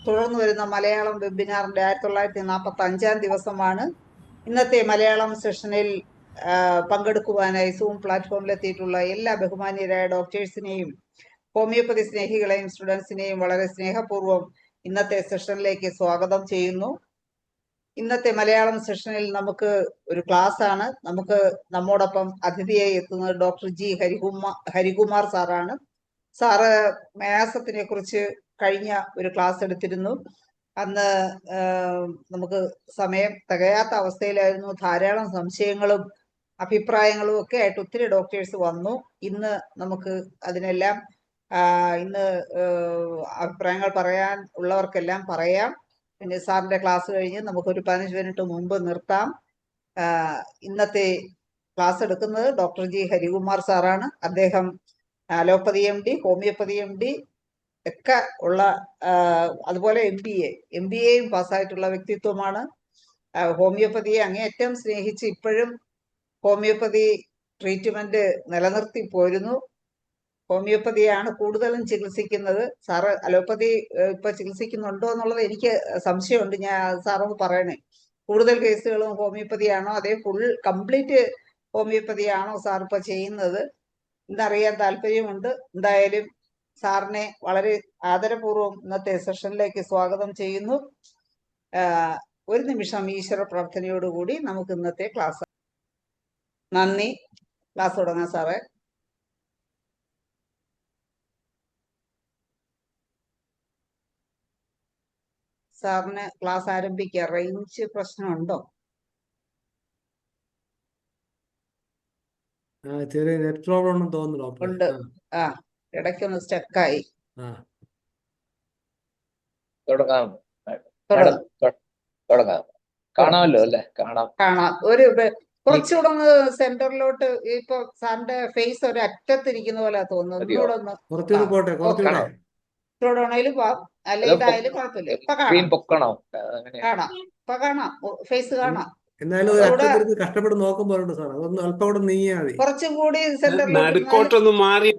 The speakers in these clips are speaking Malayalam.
തുടർന്നു വരുന്ന മലയാളം വെബിനാറിന്റെ 1945 ദിവസമാണ്. ഇന്നത്തെ മലയാളം സെഷനിൽ പങ്കെടുക്കുവാനായി സൂം പ്ലാറ്റ്ഫോമിലെത്തിയിട്ടുള്ള എല്ലാ ബഹുമാന്യരായ ഡോക്ടേഴ്സിനെയും ഹോമിയോപ്പതി സ്നേഹികളെയും സ്റ്റുഡൻസിനെയും വളരെ സ്നേഹപൂർവ്വം ഇന്നത്തെ സെഷനിലേക്ക് സ്വാഗതം ചെയ്യുന്നു. ഇന്നത്തെ മലയാളം സെഷനിൽ നമുക്ക് ഒരു ക്ലാസ് ആണ്. നമുക്ക് നമ്മോടൊപ്പം അതിഥിയായി എത്തുന്നത് ഡോക്ടർ ജി ഹരികുമാർ സാറാണ്. സാറ് മയാസത്തിനെ കുറിച്ച് കഴിഞ്ഞ ഒരു ക്ലാസ് എടുത്തിരുന്നു. അന്ന് നമുക്ക് സമയം തികയാത്ത അവസ്ഥയിലായിരുന്നു. ധാരാളം സംശയങ്ങളും അഭിപ്രായങ്ങളും ഒക്കെ ആയിട്ട് ഒത്തിരി ഡോക്ടേഴ്സ് വന്നു. ഇന്ന് നമുക്ക് അതിനെല്ലാം ഇന്ന് അഭിപ്രായങ്ങൾ പറയാൻ ഉള്ളവർക്കെല്ലാം പറയാം. പിന്നെ സാറിന്റെ ക്ലാസ് കഴിഞ്ഞ് നമുക്കൊരു 15 മിനിറ്റ് മുമ്പ് നിർത്താം. ഇന്നത്തെ ക്ലാസ് എടുക്കുന്നത് ഡോക്ടർ ജി ഹരികുമാർ സാറാണ്. അദ്ദേഹം allopathy M D, homeopathy M D ഒക്കെ ഉള്ള, അതുപോലെ എം ബി എയും പാസ്സായിട്ടുള്ള വ്യക്തിത്വമാണ്. ഹോമിയോപ്പതിയെ അങ്ങേയറ്റം സ്നേഹിച്ച് ഇപ്പോഴും ഹോമിയോപ്പതി ട്രീറ്റ്മെന്റ് നിലനിർത്തി പോരുന്നു. ഹോമിയോപ്പതിയാണ് കൂടുതലും ചികിത്സിക്കുന്നത്. സാറ് അലോപ്പതി ഇപ്പൊ ചികിത്സിക്കുന്നുണ്ടോ എന്നുള്ളത് എനിക്ക് സംശയമുണ്ട്. സാറൊന്ന് പറയണേ, കൂടുതൽ കേസുകളും ഹോമിയോപ്പതിയാണോ അതേ കംപ്ലീറ്റ് ഹോമിയോപ്പതിയാണോ സാർ ഇപ്പൊ ചെയ്യുന്നത് എന്നറിയാൻ താല്പര്യമുണ്ട്. എന്തായാലും സാറിനെ വളരെ ആദരപൂർവ്വം ഇന്നത്തെ സെഷനിലേക്ക് സ്വാഗതം ചെയ്യുന്നു. ഒരു നിമിഷം ഈശ്വര പ്രാർത്ഥനയോടുകൂടി നമുക്ക് ഇന്നത്തെ ക്ലാസ്. നന്ദി. ക്ലാസ് തുടങ്ങാം സാറേ. സാറിന് ക്ലാസ് ആരംഭിക്കുക. റേഞ്ച് പ്രശ്നമുണ്ടോ? ചെറിയ നെറ്റ് പ്രോബ്ലം ഉണ്ടെന്ന് തോന്നുന്നു ഡോക്ടർ. ഉണ്ട്. ഇടയ്ക്കൊന്ന് സ്റ്റക്കായി. തുടങ്ങാം. കാണാമല്ലോ അല്ലേ? കാണാം. ഒരു കുറച്ചുകൂടെ ഒന്ന് സെന്ററിലോട്ട്. ഇപ്പൊ സാറിന്റെ ഫേസ് ഒരു അറ്റത്തിരിക്കുന്ന പോലെ തോന്നുന്നു. കുറച്ചുകൂടെയാണെങ്കിലും അല്ല, ഇതായാലും കുഴപ്പമില്ല. ഇപ്പൊ കാണാം. ഇപ്പൊ കാണാം, ഫേസ് കാണാം. കഷ്ടപ്പെട്ട് നോക്കുമ്പോഴുണ്ട് സാർ, അതൊന്ന് അല്പം കൂടെ നീങ്ങിയാൽ മതി. കുറച്ചും കൂടി സെന്ററിലോട്ട് മാറി.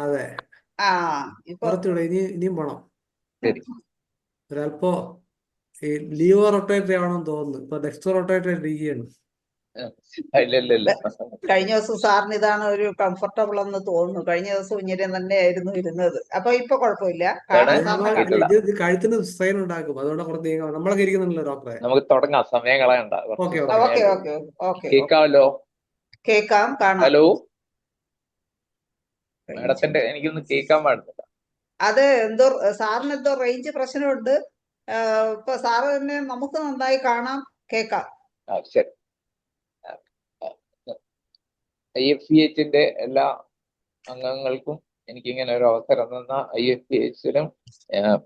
അതെ, കുറച്ചുകൂടെ ഇനിയും പോണം. ഒരല്പോ ഈ ലീവോ റൊട്ടേറ്ററി ആണെന്ന് തോന്നുന്നു. ഇപ്പൊ ഡെക്സ്റ്റോ റൊട്ടേറ്ററി ഇരിക്കുകയാണ്. കഴിഞ്ഞ ദിവസം സാറിന് ഇതാണ് ഒരു കംഫർട്ടബിൾ എന്ന് തോന്നുന്നു. കഴിഞ്ഞ ദിവസം ഇങ്ങനെ തന്നെയായിരുന്നു ഇരുന്നത്. അപ്പൊ ഇപ്പൊ കുഴപ്പമില്ല. ഇത് കഴുത്തിന് സ്ട്രെയിൻ ഉണ്ടാക്കും, അതുകൊണ്ട് കുറച്ച് നമ്മളൊക്കെ ഇരിക്കുന്നുണ്ടല്ലോ ഡോക്ടറെ. നമുക്ക് തുടങ്ങാം, സമയം കളയണ്ട. കേൾക്കാമല്ലോ? കേൾക്കാം, കാണാം. ഹലോ മാഡത്തിന്റെ എനിക്കൊന്നും കേൾക്കാൻ പാടില്ല. അത് എന്തോ സാറിന് എന്തോ റേഞ്ച് പ്രശ്നമുണ്ട്. ഇപ്പൊ സാറ് തന്നെ നമുക്ക് നന്നായി കാണാം, കേൾക്കാം. ശരി. IFPHന്റെ എല്ലാ അംഗങ്ങൾക്കും എനിക്കിങ്ങനെ ഒരു അവസരം തന്ന IFPHനും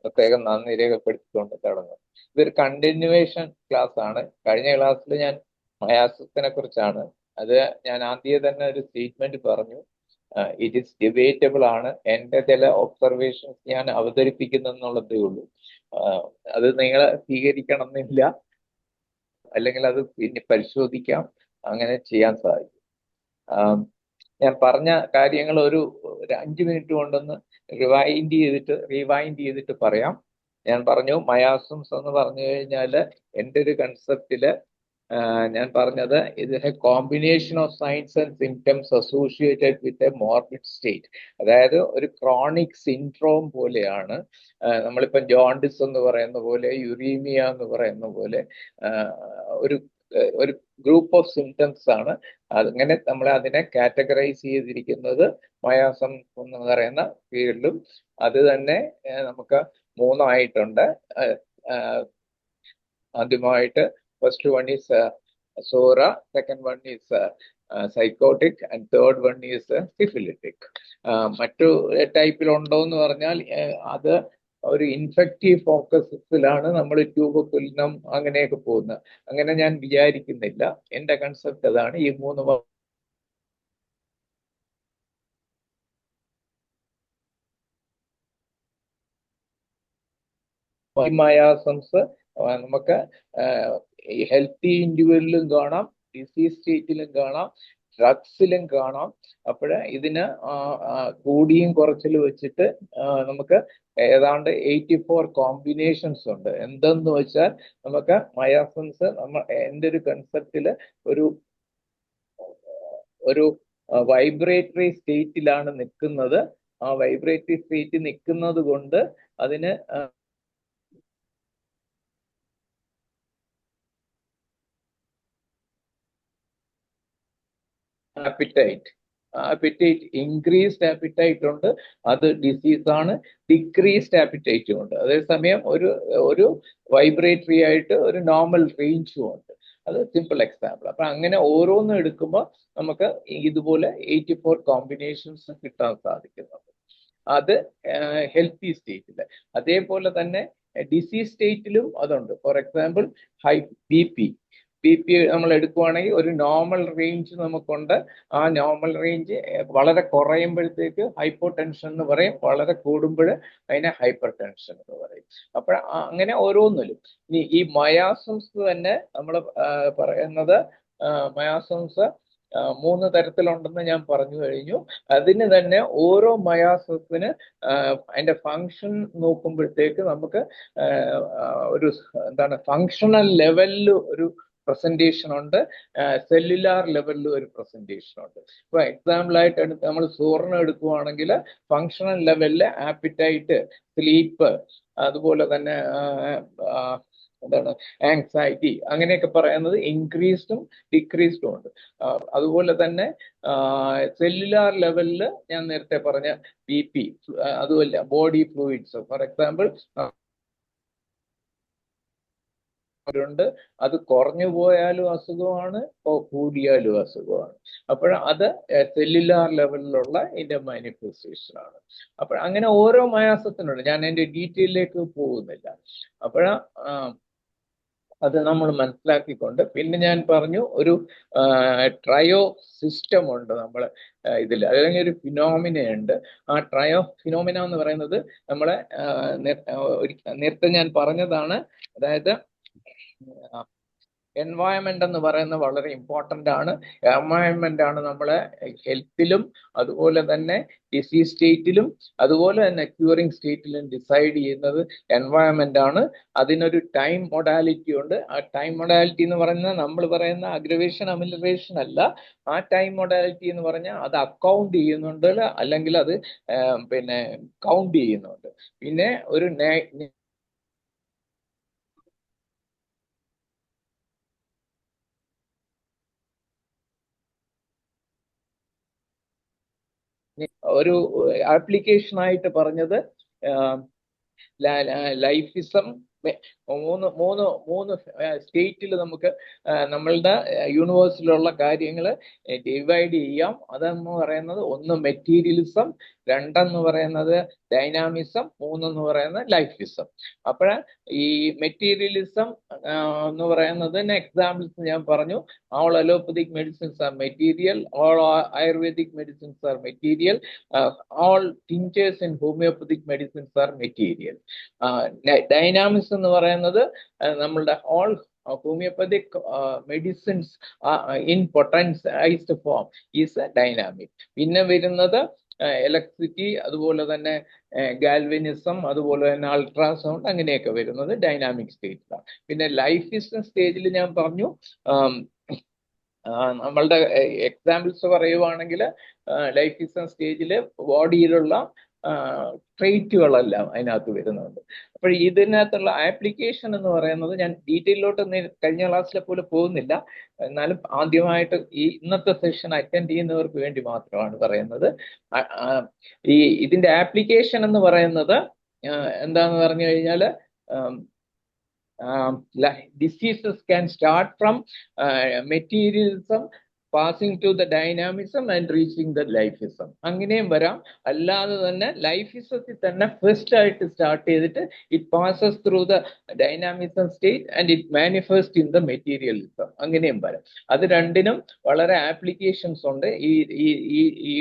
പ്രത്യേകം നന്ദി രേഖപ്പെടുത്തിക്കൊണ്ട് തുടങ്ങും. ഇതൊരു കണ്ടിന്യൂവേഷൻ ക്ലാസ് ആണ്. കഴിഞ്ഞ ക്ലാസ്സിൽ ഞാൻ മയാസത്തിനെ കുറിച്ചാണ്. അത് ഞാൻ ആദ്യം തന്നെ ഒരു സ്റ്റേറ്റ്മെന്റ് പറഞ്ഞു. ഇറ്റ് ഈസ് ഡിബേറ്റബിൾ ആണ്. എൻ്റെ ചില ഒബ്സർവേഷൻസ് ഞാൻ അവതരിപ്പിക്കുന്നെന്നുള്ളതേ ഉള്ളൂ. അത് നിങ്ങൾ സ്വീകരിക്കണം എന്നില്ല, അല്ലെങ്കിൽ അത് പിന്നെ പരിശോധിക്കാം. അങ്ങനെ ചെയ്യാൻ സാധിക്കും. ഞാൻ പറഞ്ഞ കാര്യങ്ങൾ ഒരു 5 മിനിറ്റ് കൊണ്ടൊന്ന് റീവൈൻഡ് ചെയ്തിട്ട് പറയാം. ഞാൻ പറഞ്ഞു മയാസംസ് എന്ന് പറഞ്ഞു കഴിഞ്ഞാൽ എൻ്റെ ഒരു കൺസെപ്റ്റില് ഞാൻ പറഞ്ഞത് ഇതിന് combination of signs and symptoms associated with a morbid state. അതായത് ഒരു ക്രോണിക് സിൻഡ്രോം പോലെയാണ്. നമ്മളിപ്പം ജോണ്ടിസ് എന്ന് പറയുന്ന പോലെ, യുറീമിയ എന്ന് പറയുന്ന പോലെ ഒരു ഗ്രൂപ്പ് ഓഫ് സിംറ്റംസ് ആണ്. അങ്ങനെ നമ്മൾ അതിനെ കാറ്റഗറൈസ് ചെയ്തിരിക്കുന്നത് മയാസം എന്ന് പറയുന്ന ഫീൽഡിലും. അത് തന്നെ നമുക്ക് 3 ആയിട്ടുണ്ട്. ആദ്യമായിട്ട് first one is psora, second one is sycotic and third one is syphilitic. മറ്റു ടൈപ്പിലുണ്ടോ എന്ന് പറഞ്ഞാൽ അത് ഒരു ഇൻഫെക്റ്റീവ് ഫോക്കസിലാണ് നമ്മൾ ട്യൂബർകുലിനം അങ്ങനെയൊക്കെ പോകുന്നത്. അങ്ങനെ ഞാൻ വിചാരിക്കുന്നില്ല. എൻ്റെ കൺസെപ്റ്റ് അതാണ്. ഈ 3 മയാസംസ് നമുക്ക് ഹെൽത്തി ഇൻഡിവിജ്വലിലും കാണാം, ഡിസീസ് സ്റ്റേറ്റിലും കാണാം, ഡ്രഗ്സിലും കാണാം. അപ്പോൾ ഇതിന് കൂടിയും കുറച്ചിലും വെച്ചിട്ട് നമുക്ക് ഏതാണ്ട് 84 കോമ്പിനേഷൻസ് ഉണ്ട്. എന്തെന്ന് വെച്ചാൽ നമുക്ക് മയാസൻസ് എൻ്റെ ഒരു കൺസെപ്റ്റില് ഒരു വൈബ്രേറ്ററി സ്റ്റേറ്റിലാണ് നിൽക്കുന്നത്. ആ വൈബ്രേറ്ററി സ്റ്റേറ്റ് നിൽക്കുന്നത് കൊണ്ട് അതിന് ആപ്പിറ്റൈറ്റ് ഇൻക്രീസ്ഡ് ആപ്പിറ്റൈറ്റ് ഉണ്ട്, അത് ഡിസീസാണ്. ഡിക്രീസ്ഡ് ആപ്പിറ്റൈറ്റും ഉണ്ട്. അതേസമയം ഒരു വൈബ്രേറ്ററി ആയിട്ട് ഒരു നോർമൽ റേഞ്ചും ഉണ്ട്. അത് സിമ്പിൾ എക്സാമ്പിൾ. അപ്പൊ അങ്ങനെ ഓരോന്നും എടുക്കുമ്പോൾ നമുക്ക് ഇതുപോലെ 84 കോമ്പിനേഷൻസ് കിട്ടാൻ സാധിക്കുന്നുണ്ട്. അത് ഹെൽത്തി സ്റ്റേറ്റില്. അതേപോലെ തന്നെ ഡിസീസ് സ്റ്റേറ്റിലും അതുണ്ട്. ഫോർ എക്സാമ്പിൾ ബി പി നമ്മൾ എടുക്കുവാണെങ്കിൽ ഒരു നോർമൽ റേഞ്ച് നമുക്കുണ്ട്. ആ നോർമൽ റേഞ്ച് വളരെ കുറയുമ്പോഴത്തേക്ക് ഹൈപ്പോ ടെൻഷൻ എന്ന് പറയും, വളരെ കൂടുമ്പോൾ അതിനെ ഹൈപ്പർ ടെൻഷൻ എന്ന് പറയും. അപ്പോൾ അങ്ങനെ ഓരോന്നിലും ഈ മയാസംസ് തന്നെ നമ്മൾ പറയുന്നത് മയാസംസ് 3 തരത്തിലുണ്ടെന്ന് ഞാൻ പറഞ്ഞു കഴിഞ്ഞു. അതിന് തന്നെ ഓരോ മയാസത്തിന് അതിന്റെ ഫങ്ഷൻ നോക്കുമ്പോഴത്തേക്ക് നമുക്ക് ഒരു ഫങ്ഷണൽ ലെവലിൽ ഒരു പ്രസന്റേഷൻ ഉണ്ട്, സെല്ലുലാർ ലെവലിൽ ഒരു പ്രസന്റേഷൻ ഉണ്ട്. ഇപ്പൊ എക്സാമ്പിൾ ആയിട്ട് നമ്മൾ സൂറിന് എടുക്കുവാണെങ്കിൽ ഫങ്ഷണൽ ലെവലില് ആപ്പിറ്റൈറ്റ്, സ്ലീപ്പ്, അതുപോലെ തന്നെ ആങ്സൈറ്റി, അങ്ങനെയൊക്കെ പറയുന്നത് ഇൻക്രീസ്ഡും ഡിക്രീസ്ഡും ഉണ്ട്. അതുപോലെ തന്നെ സെല്ലുലാർ ലെവലിൽ ഞാൻ നേരത്തെ പറഞ്ഞ BP, അതുമല്ല ബോഡി ഫ്ലൂയിഡ്സ്, ഫോർ എക്സാമ്പിൾ ണ്ട്, അത് കുറഞ്ഞു പോയാലും അസുഖമാണ്, കൂടിയാലും അസുഖമാണ്. അപ്പോൾ അത് സെല്ലുലാർ ലെവലിലുള്ള ഇതിന്റെ മാനിഫെസ്റ്റേഷൻ ആണ്. അപ്പോൾ അങ്ങനെ ഓരോ മയാസത്തിനുണ്ട്. ഞാൻ അതിന്റെ ഡീറ്റെയിലേക്ക് പോകുന്നില്ല. അപ്പോൾ അത് നമ്മൾ മനസ്സിലാക്കിക്കൊണ്ട്, പിന്നെ ഞാൻ പറഞ്ഞു ഒരു ട്രയോ സിസ്റ്റം ഉണ്ട് നമ്മൾ ഇതിൽ, അല്ലെങ്കിൽ ഒരു ഫിനോമിന ഉണ്ട്. ആ ട്രയോ ഫിനോമിന എന്ന് പറയുന്നത് നമ്മളെ നേരത്തെ ഞാൻ പറഞ്ഞതാണ്. അതായത് എൻവയൺമെന്റ് എന്ന് പറയുന്നത് വളരെ ഇമ്പോർട്ടൻ്റ് ആണ്. എൻവയൺമെന്റ് ആണ് നമ്മളെ ഹെൽത്തിലും അതുപോലെ തന്നെ ഡിസീസ് സ്റ്റേറ്റിലും അതുപോലെ തന്നെ ക്യൂറിങ് സ്റ്റേറ്റിലും ഡിസൈഡ് ചെയ്യുന്നത് എൻവയൺമെന്റ് ആണ്. അതിനൊരു ടൈം മൊഡാലിറ്റി ഉണ്ട്. ആ ടൈം മൊഡാലിറ്റി എന്ന് പറയുന്നത് നമ്മൾ പറയുന്ന അഗ്രവേഷൻ അമിലറേഷൻ അല്ല. ആ ടൈം മൊഡാലിറ്റി എന്ന് പറഞ്ഞാൽ അത് അക്കൗണ്ട് ചെയ്യുന്നുണ്ട്, അല്ലെങ്കിൽ അത് പിന്നെ കൗണ്ട് ചെയ്യുന്നുണ്ട്. പിന്നെ ഒരു ആപ്ലിക്കേഷൻ ആയിട്ട് പറഞ്ഞത് ലൈഫിസം. മൂന്ന് സ്റ്റേറ്റിൽ നമുക്ക് നമ്മളുടെ യൂണിവേഴ്സിലുള്ള കാര്യങ്ങൾ ഡിവൈഡ് ചെയ്യാം. അതെന്ന് പറയുന്നത് 1 മെറ്റീരിയലിസം, 2 പറയുന്നത് ഡൈനാമിസം, 3 പറയുന്നത് ലൈഫിസം. അപ്പോൾ ഈ മെറ്റീരിയലിസം എന്ന് പറയുന്നതിന് എക്സാമ്പിൾസ് ഞാൻ പറഞ്ഞു. all allopathic medicines are material, all ayurvedic medicines are material, all tinctures in homeopathic medicines are material. Dynamics എന്ന് പറയുന്നത് നമ്മളുടെ all homeopathic medicines in potentialized form is dynamic. പിന്നെ വരുന്നത് ഇലക്ട്രിസിറ്റി, അതുപോലെ തന്നെ ഗാൽവനിസം, അതുപോലെ തന്നെ അൾട്രാസൗണ്ട്, അങ്ങനെയൊക്കെ വരുന്നത് ഡൈനാമിക് സ്റ്റേറ്റിലാണ്. പിന്നെ ലൈഫിസം സ്റ്റേജിൽ ഞാൻ പറഞ്ഞു, നമ്മളുടെ എക്സാമ്പിൾസ് പറയുവാണെങ്കിൽ ലൈഫിസം സ്റ്റേജിൽ ബോഡിയിലുള്ള ട്രെയ്റ്റുകളെല്ലാം അതിനകത്ത് വരുന്നുണ്ട്. അപ്പോൾ ഇതിനകത്തുള്ള ആപ്ലിക്കേഷൻ എന്ന് പറയുന്നത് ഞാൻ ഡീറ്റെയിലോട്ട് കഴിഞ്ഞ ക്ലാസ്സിലെ പോലെ പോകുന്നില്ല. എന്നാലും ആദ്യമായിട്ട് ഇന്നത്തെ സെഷൻ അറ്റൻഡ് ചെയ്യുന്നവർക്ക് വേണ്ടി മാത്രമാണ് പറയുന്നത്. ഇതിന്റെ ആപ്ലിക്കേഷൻ എന്ന് പറയുന്നത് എന്താന്ന് പറഞ്ഞു കഴിഞ്ഞാൽ, diseases can start from materialism, passing to the dynamism and reaching the lifeism. അങ്ങനെയും വരാം. അല്ലാതെ തന്നെ ലൈഫിസത്തിൽ തന്നെ ഫസ്റ്റ് ആയിട്ട് സ്റ്റാർട്ട് ചെയ്തിട്ട് it passes through the dynamism state and it manifest in the materialism, അങ്ങനെയും വരാം. അത് രണ്ടിനും വളരെ ആപ്ലിക്കേഷൻസ് ഉണ്ട്. ഈ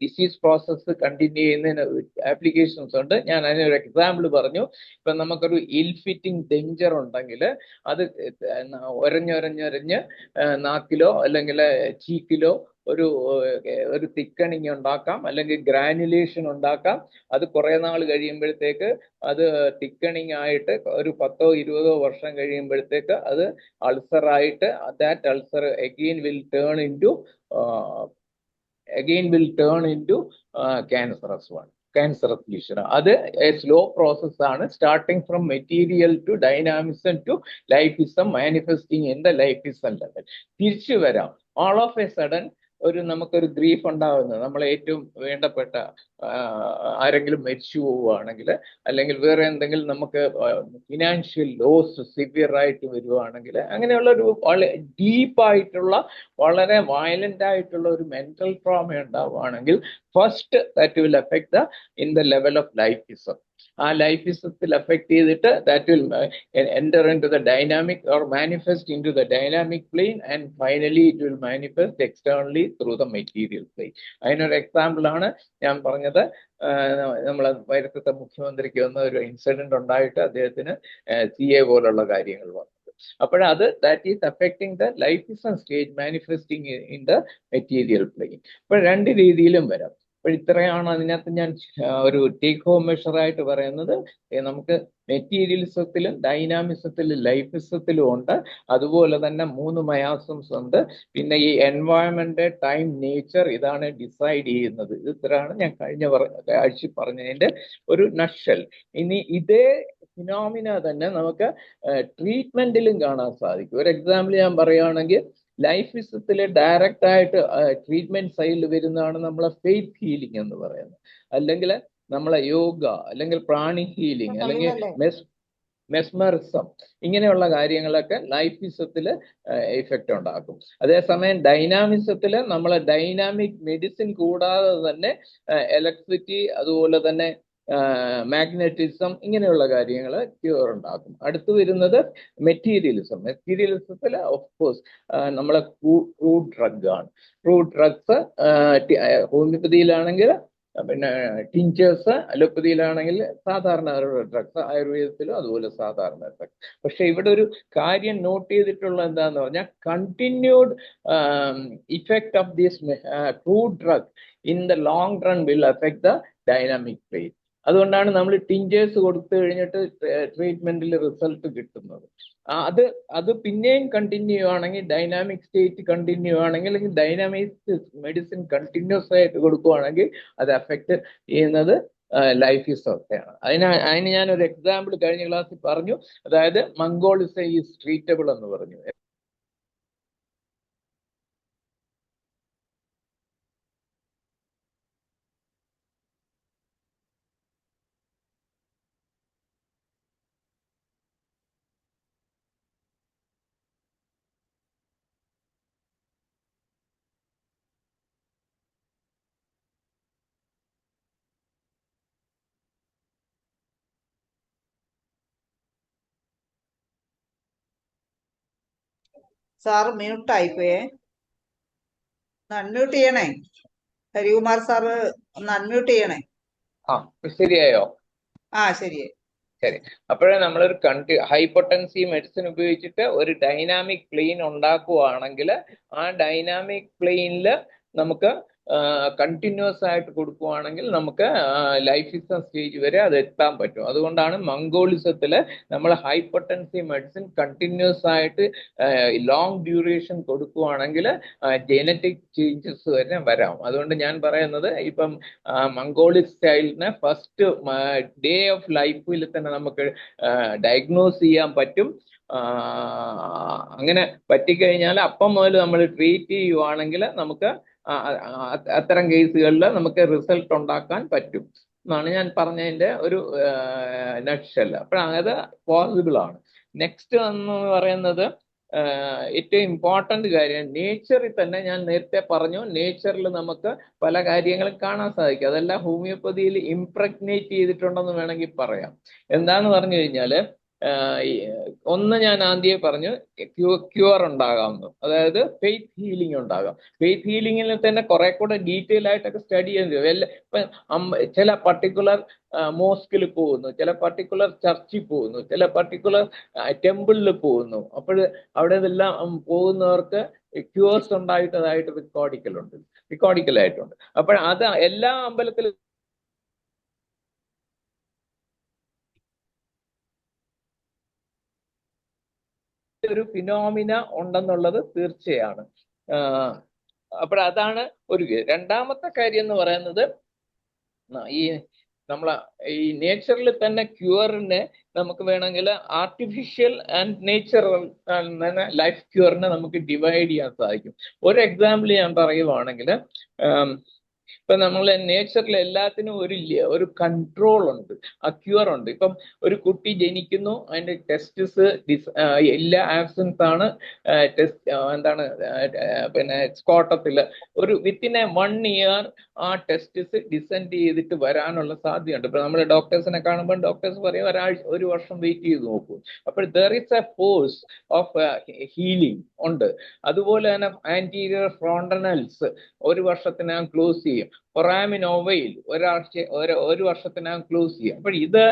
ഡിസീസ് പ്രോസസ്സ് കണ്ടിന്യൂ ചെയ്യുന്നതിന് ആപ്ലിക്കേഷൻസ് ഉണ്ട്. ഞാൻ അതിനൊരു എക്സാമ്പിൾ പറഞ്ഞു. ഇപ്പൊ നമുക്കൊരു ഇൽ ഫിറ്റിംഗ് ഡെഞ്ചർ ഉണ്ടെങ്കിൽ അത് ഒരഞ്ഞൊരഞ്ഞൊരഞ്ഞ് നാക്കിലോ അല്ലെങ്കിൽ ചീക്കിലോ ഒരു തിക്കണിങ് ഉണ്ടാക്കാം, അല്ലെങ്കിൽ ഗ്രാനുലേഷൻ ഉണ്ടാക്കാം. അത് കുറെ നാൾ കഴിയുമ്പോഴത്തേക്ക് അത് തിക്കണിങ് ആയിട്ട് ഒരു 10-20 വർഷം കഴിയുമ്പോഴത്തേക്ക് അത് അൾസറായിട്ട് that ulcer again will turn into cancerous one, cancerous lesion. അത് സ്ലോ പ്രോസസ് ആണ്, starting from material to dynamism to lifeism, manifesting in the lifeism level. തിരിച്ചു വരാം. ഓൾ ഓഫ് എ സഡൻ നമുക്കൊരു ഗ്രീഫ് ഉണ്ടാകുന്നത്, നമ്മളെ ഏറ്റവും വേണ്ടപ്പെട്ട ആരെങ്കിലും മരിച്ചു പോവുകയാണെങ്കിൽ, അല്ലെങ്കിൽ വേറെ എന്തെങ്കിലും നമുക്ക് ഫിനാൻഷ്യൽ ലോസ് സിവിയർ ആയിട്ട് വരുവാണെങ്കിൽ, അങ്ങനെയുള്ള ഒരു വളരെ ഡീപ്പായിട്ടുള്ള വളരെ വയലന്റ് ആയിട്ടുള്ള ഒരു മെന്റൽ ട്രോമ ഉണ്ടാവുകയാണെങ്കിൽ, first that will effect in the level of lifeism. ആ ലൈഫിസത്തിൽ എഫക്ട് ചെയ്തിട്ട് that will enter into the dynamic or manifest into the dynamic plane, and finally it will manifest externally through the material plane. അതിനൊരു എക്സാമ്പിൾ ആണ് ഞാൻ പറഞ്ഞത്. നമ്മളെ വൈരത്തത്തെ മുഖ്യമന്ത്രിക്ക് വന്ന ഒരു ഇൻസിഡന്റ് ഉണ്ടായിട്ട് അദ്ദേഹത്തിന് CA പോലുള്ള കാര്യങ്ങൾ വന്നത്. അപ്പോഴത് that is affecting the lifeism stage manifesting in the material plane. അപ്പോൾ രണ്ട് രീതിയിലും വരാം. അപ്പോൾ ഇത്രയാണ് അതിനകത്ത് ഞാൻ ഒരു ടേക്ക് ഹോം മെഷറായിട്ട് പറയുന്നത്. നമുക്ക് മെറ്റീരിയലിസത്തിലും ഡൈനാമിസത്തിലും ലൈഫിസത്തിലും ഉണ്ട്. അതുപോലെ തന്നെ 3 മയാസംസ് ഉണ്ട്. പിന്നെ ഈ എൻവയോൺമെന്റ്, ടൈം, നേച്ചർ, ഇതാണ് ഡിസൈഡ് ചെയ്യുന്നത്. ഇത്രയാണ് ഞാൻ കഴിഞ്ഞ ആഴ്ച പറഞ്ഞതിന്റെ ഒരു നഷ്ഷൽ. ഇനി ഇതേ ഫിനോമിന തന്നെ നമുക്ക് ട്രീറ്റ്മെന്റിലും കാണാൻ സാധിക്കും. ഒരു എക്സാമ്പിൾ ഞാൻ പറയുകയാണെങ്കിൽ, ലൈഫിസത്തിൽ ഡയറക്റ്റ് ആയിട്ട് ട്രീറ്റ്മെന്റ് സൈഡിൽ വരുന്നതാണ് നമ്മളെ ഫെയ്ത്ത് ഹീലിംഗ് എന്ന് പറയുന്നത്, അല്ലെങ്കിൽ നമ്മളെ യോഗ, അല്ലെങ്കിൽ പ്രാണി ഹീലിംഗ്, അല്ലെങ്കിൽ മെസ്മറിസം, ഇങ്ങനെയുള്ള കാര്യങ്ങളൊക്കെ ലൈഫിസത്തിൽ ഇഫക്റ്റ് ഉണ്ടാക്കും. അതേസമയം ഡൈനാമിസത്തിൽ നമ്മളെ ഡൈനാമിക് മെഡിസിൻ കൂടാതെ തന്നെ ഇലക്ട്രിസിറ്റി, അതുപോലെ തന്നെ മാഗ്നറ്റിസം, ഇങ്ങനെയുള്ള കാര്യങ്ങൾ ക്യൂർ ഉണ്ടാക്കും. അടുത്ത് വരുന്നത് മെറ്റീരിയലിസം. മെറ്റീരിയലിസത്തിൽ ഓഫ്കോഴ്സ് നമ്മളെ ക്രൂഡ് ഡ്രഗ് ആണ്. ക്രൂഡ് ഡ്രഗ്സ് ഹോമിയോപ്പതിയിലാണെങ്കിൽ പിന്നെ ടിഞ്ചേഴ്സ്, അലോപ്പതിയിലാണെങ്കിൽ സാധാരണ ഡ്രഗ്സ്, ആയുർവേദത്തിലും അതുപോലെ സാധാരണ ഡ്രഗ്സ്. പക്ഷെ ഇവിടെ ഒരു കാര്യം നോട്ട് ചെയ്തിട്ടുള്ള എന്താന്ന് പറഞ്ഞാൽ, continued effect of this crude drug in the long run will affect the dynamic plane. അതുകൊണ്ടാണ് നമ്മൾ ടിഞ്ചേഴ്സ് കൊടുത്തു കഴിഞ്ഞിട്ട് ട്രീറ്റ്മെന്റിൽ റിസൾട്ട് കിട്ടുന്നത്. അത് പിന്നെയും കണ്ടിന്യൂ ആണെങ്കിൽ, ഡൈനാമിക് സ്റ്റേറ്റ് കണ്ടിന്യൂ ആണെങ്കിൽ, അല്ലെങ്കിൽ ഡൈനാമിക് മെഡിസിൻ കണ്ടിന്യൂസ് ആയിട്ട് കൊടുക്കുവാണെങ്കിൽ അത് അഫക്റ്റ് ചെയ്യുന്നത് ലൈഫിസൊക്കെയാണ്. അതിന് ഞാനൊരു എക്സാമ്പിൾ കഴിഞ്ഞ ക്ലാസ്സിൽ പറഞ്ഞു. അതായത് മംഗോളിസം ഈസ് ട്രീറ്റബിൾ എന്ന് പറഞ്ഞു. സാറ് മ്യൂട്ടായിപ്പോയേ, ഒന്ന് അൺമ്യൂട്ട് ചെയ്യണേ. ഹരികുമാർ സാറ് ഒന്ന് അൺമ്യൂട്ട് ചെയ്യണേ. ശരിയായോ? ശരിയേ. ശരി. അപ്പോഴേ നമ്മളൊരു ഹൈ പൊട്ടൻസി മെഡിസിൻ ഉപയോഗിച്ചിട്ട് ഒരു ഡൈനാമിക് പ്ലെയിൻ ഉണ്ടാക്കുകയാണെങ്കിൽ, ആ ഡൈനാമിക് പ്ലെയിനിൽ നമുക്ക് കണ്ടിന്യൂസ് ആയിട്ട് കൊടുക്കുകയാണെങ്കിൽ നമുക്ക് ലൈഫിസം സ്റ്റേജ് വരെ അത് എത്താൻ പറ്റും. അതുകൊണ്ടാണ് മംഗോളിസത്തിൽ നമ്മൾ ഹൈ പൊട്ടൻസി മെഡിസിൻ കണ്ടിന്യൂസ് ആയിട്ട് ലോങ് ഡ്യൂറേഷൻ കൊടുക്കുകയാണെങ്കിൽ ജെനറ്റിക് ചേഞ്ചസ് വരെ വരാം. അതുകൊണ്ട് ഞാൻ പറയുന്നത്, ഇപ്പം മംഗോളിക് സ്റ്റൈലിന് ഫസ്റ്റ് ഡേ ഓഫ് ലൈഫിൽ തന്നെ നമുക്ക് ഡയഗ്നോസ് ചെയ്യാൻ പറ്റും. അങ്ങനെ പറ്റിക്കഴിഞ്ഞാൽ അപ്പം മുതൽ നമ്മൾ ട്രീറ്റ് ചെയ്യുവാണെങ്കിൽ നമുക്ക് അത്തരം കേസുകളിൽ നമുക്ക് റിസൾട്ട് ഉണ്ടാക്കാൻ പറ്റും എന്നാണ് ഞാൻ പറഞ്ഞതിൻ്റെ ഒരു നട്ട്ഷെൽ. അത് പോസിബിൾ ആണ്. നെക്സ്റ്റ് എന്ന് പറയുന്നത് ഏറ്റവും ഇമ്പോർട്ടൻ്റ് കാര്യം, നേച്ചറിൽ തന്നെ ഞാൻ നേരത്തെ പറഞ്ഞു, നേച്ചറിൽ നമുക്ക് പല കാര്യങ്ങളും കാണാൻ സാധിക്കും. അതെല്ലാം ഹോമിയോപ്പതിയിൽ ഇംപ്രഗ്നേറ്റ് ചെയ്തിട്ടുണ്ടെന്ന് വേണമെങ്കിൽ പറയാം. എന്താന്ന് പറഞ്ഞു കഴിഞ്ഞാൽ, ഒന്ന് ഞാൻ ആദ്യമേ പറഞ്ഞു, ക്യൂർ ഉണ്ടാകാമെന്ന്, അതായത് ഫെയ്ത്ത് ഹീലിംഗ് ഉണ്ടാകാം. ഫെയ്ത്ത് ഹീലിംഗിൽ തന്നെ കുറെ കൂടെ ഡീറ്റെയിൽ ആയിട്ടൊക്കെ സ്റ്റഡി ചെയ്യുന്നത്. ഇപ്പൊ ചില പർട്ടിക്കുലർ മോസ്കിൽ പോകുന്നു, ചില പർട്ടിക്കുലർ ചർച്ചിൽ പോകുന്നു, ചില പർട്ടിക്കുലർ ടെമ്പിളിൽ പോകുന്നു. അപ്പോൾ അവിടെ ഇതെല്ലാം പോകുന്നവർക്ക് ക്യൂർസ് ഉണ്ടായിട്ടതായിട്ട് റിക്കോർഡിക്കലായിട്ടുണ്ട്. അപ്പോൾ അത് എല്ലാ അമ്പലത്തിലും ഒരു ഫിനോമിന ഉണ്ടെന്നുള്ളത് തീർച്ചയാണ്. അപ്പോൾ അതാണ് ഒരു. രണ്ടാമത്തെ കാര്യം എന്ന് പറയുന്നത്, ഈ നമ്മളെ ഈ നേച്ചറിൽ തന്നെ ക്യൂറിനെ നമുക്ക് വേണമെങ്കിൽ ആർട്ടിഫിഷ്യൽ ആൻഡ് നേച്ചുറൽ ലൈഫ് ക്യൂറിനെ നമുക്ക് ഡിവൈഡ് ചെയ്യാൻ സാധിക്കും. ഒരു എക്സാമ്പിൾ ഞാൻ പറയുവാണെങ്കിൽ, ഇപ്പൊ നമ്മൾ നേച്ചറിൽ എല്ലാത്തിനും ഒരു കൺട്രോൾ ഉണ്ട്, ക്യൂർ ഉണ്ട്. ഇപ്പം ഒരു കുട്ടി ജനിക്കുന്നു, അതിന്റെ ടെസ്റ്റിസ് എല്ലാ ആബ്സെൻസ് ആണ്. പിന്നെ സ്കോട്ടത്തില് വിത്തിൻ 1 year ആ ടെസ്റ്റിസ് ഡിസെൻഡ് ചെയ്തിട്ട് വരാനുള്ള സാധ്യതയുണ്ട്. ഇപ്പൊ നമ്മൾ ഡോക്ടേഴ്സിനെ കാണുമ്പോൾ ഡോക്ടേഴ്സ് പറയും 1 വർഷം വെയിറ്റ് ചെയ്ത് നോക്കൂ. അപ്പോൾ there is A force of healing ഉണ്ട്. അതുപോലെ തന്നെ ആന്റീരിയർ ഫ്രോണ്ടനൽസ് 1 വർഷത്തിനകം ക്ലോസ് ചെയ്യും. ഫൊറാമിൻ ഓവയിൽ ഒരു വർഷത്തിനകം ക്ലോസ് ചെയ്യും. അപ്പോൾ ഇത്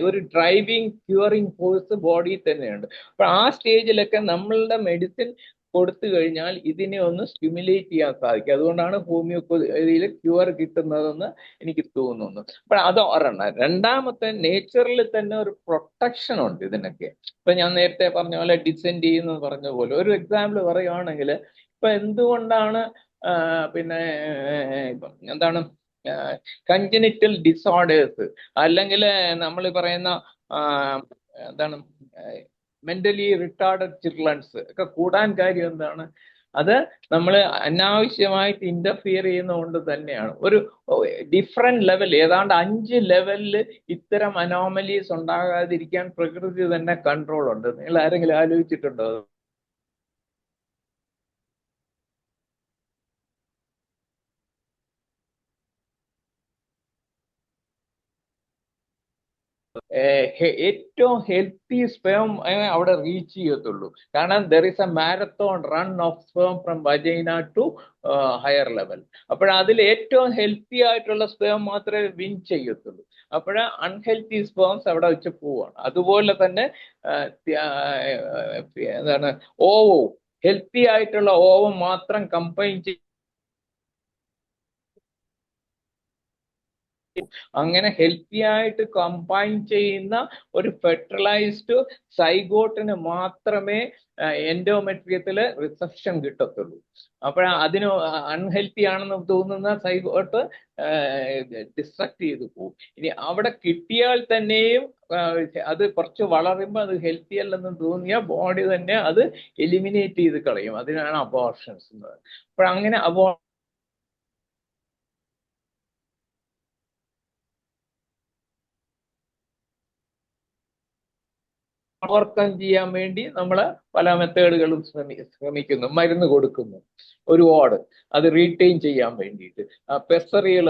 ഒരു ഡ്രൈവിംഗ് ക്യൂറിങ് ഫോഴ്സ് ബോഡിയിൽ തന്നെയുണ്ട്. അപ്പോൾ ആ സ്റ്റേജിലൊക്കെ നമ്മളുടെ മെഡിസിൻ കൊടുത്തു കഴിഞ്ഞാൽ ഇതിനെ ഒന്ന് സ്റ്റിമുലേറ്റ് ചെയ്യാൻ സാധിക്കും. അതുകൊണ്ടാണ് ഹോമിയോപ്പതിയിൽ ക്യൂർ കിട്ടുന്നതെന്ന് എനിക്ക് തോന്നുന്നു. അപ്പോൾ അത് ഒരെണ്ണം. രണ്ടാമത്തെ, നേച്ചറിൽ തന്നെ ഒരു പ്രൊട്ടക്ഷൻ ഉണ്ട് ഇതിനൊക്കെ. ഇപ്പൊ ഞാൻ നേരത്തെ പറഞ്ഞ പോലെ ഡിസെൻഡ് ചെയ്യുന്നത് പറഞ്ഞ പോലെ ഒരു എക്സാമ്പിൾ പറയുകയാണെങ്കിൽ, ഇപ്പൊ എന്തുകൊണ്ടാണ് പിന്നെ എന്താണ് കൺജനിറ്റൽ ഡിസോർഡേഴ്സ് അല്ലെങ്കിൽ നമ്മൾ പറയുന്ന എന്താണ് മെന്റലി റിട്ടാർഡഡ് ചിൽഡ്രൻസ് ഒക്കെ കൂടാൻ കാര്യം എന്താണ്? അത് നമ്മൾ അനാവശ്യമായിട്ട് ഇന്റർഫിയർ ചെയ്യുന്നതുകൊണ്ട് തന്നെയാണ്. ഒരു ഡിഫറെന്റ് ലെവൽ, ഏതാണ്ട് 5 ലെവലിൽ ഇത്തരം അനോമലീസ് ഉണ്ടാകാതിരിക്കാൻ പ്രകൃതി തന്നെ കൺട്രോൾ ഉണ്ട്. നിങ്ങൾ ആരെങ്കിലും ആലോചിച്ചിട്ടുണ്ടോ? ഏറ്റവും ഹെൽത്തി സ്പേം അവിടെ റീച്ച് ചെയ്യത്തുള്ളൂ. കാരണം there is a marathon run of sperm from vagina to higher level. അപ്പോൾ അതിൽ ഏറ്റവും ഹെൽത്തി ആയിട്ടുള്ള സ്പേം മാത്രമേ വിൻ ചെയ്യത്തുള്ളൂ. അപ്പോൾ അൺഹെൽത്തി സ്പേംസ് അവിടെ വെച്ച് പോവാണ്. അതുപോലെ തന്നെ എന്താണ് ഓവോ, ഹെൽത്തി ആയിട്ടുള്ള ഓവം മാത്രം കമ്പൈൻ അങ്ങനെ ഹെൽത്തി ആയിട്ട് കമ്പൈൻ ചെയ്യുന്ന ഒരു ഫെർട്ടിലൈസ്ഡ് സൈഗോട്ടിന് മാത്രമേ എൻഡോമെട്രിയത്തില് റിസപ്ഷൻ കിട്ടത്തുള്ളൂ. അപ്പോൾ അതിന് അൺഹെൽത്തി ആണെന്ന് തോന്നുന്ന സൈഗോട്ട് ഡിസ്ട്രക്ട് ചെയ്ത് പോകും. ഇനി അവിടെ കിട്ടിയാൽ തന്നെയും അത് കുറച്ച് വളരുമ്പോൾ അത് ഹെൽത്തി അല്ലെന്ന് തോന്നിയാൽ ബോഡി തന്നെ അത് എലിമിനേറ്റ് ചെയ്ത് കളയും. അതിനാണ് അബോർഷൻസ് എന്ന് പറയുന്നത്. അപ്പോൾ അങ്ങനെ ഓവർകം ചെയ്യാൻ വേണ്ടി നമ്മൾ പല മെത്തേഡുകളും ശ്രമിക്കുന്നു. മരുന്ന് കൊടുക്കുന്നു, ഒരു വാർഡ് അത് റീറ്റെയിൻ ചെയ്യാൻ വേണ്ടിയിട്ട് പെസറികൾ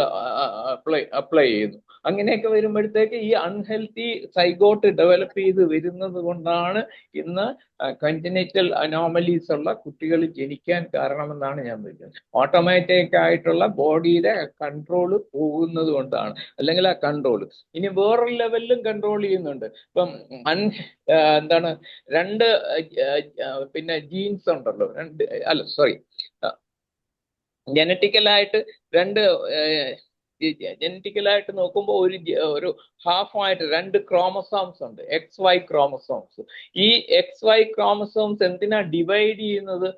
അപ്ലൈ ചെയ്യുന്നു. അങ്ങനെയൊക്കെ വരുമ്പോഴത്തേക്ക് ഈ അൺഹെൽത്തി സൈഗോട്ട് ഡെവലപ്പ് ചെയ്ത് വരുന്നത് കൊണ്ടാണ് ഇന്ന് കൺജനിറ്റൽ അനോമലീസ് ഉള്ള കുട്ടികൾ ജനിക്കാൻ കാരണമെന്നാണ് ഞാൻ പറയുന്നത്. ഓട്ടോമാറ്റിക് ആയിട്ടുള്ള ബോഡിയുടെ കൺട്രോൾ പോകുന്നത് കൊണ്ടാണ്. അല്ലെങ്കിൽ ആ കൺട്രോൾ ഇനി വേറൊരു ലെവലിലും കൺട്രോൾ ചെയ്യുന്നുണ്ട്. ഇപ്പം എന്താണ് പിന്നെ ജീൻസ് ഉണ്ടല്ലോ, ജനറ്റിക്കലായിട്ട് ജനറ്റിക്കലായിട്ട് നോക്കുമ്പോൾ ഒരു ഹാഫായിട്ട് 2 ക്രോമസോംസ് ഉണ്ട്, XY ക്രോമസോംസ്. ഈ XY ക്രോമസോംസ് എന്തിനാ ഡിവൈഡ് ചെയ്യുന്നത്?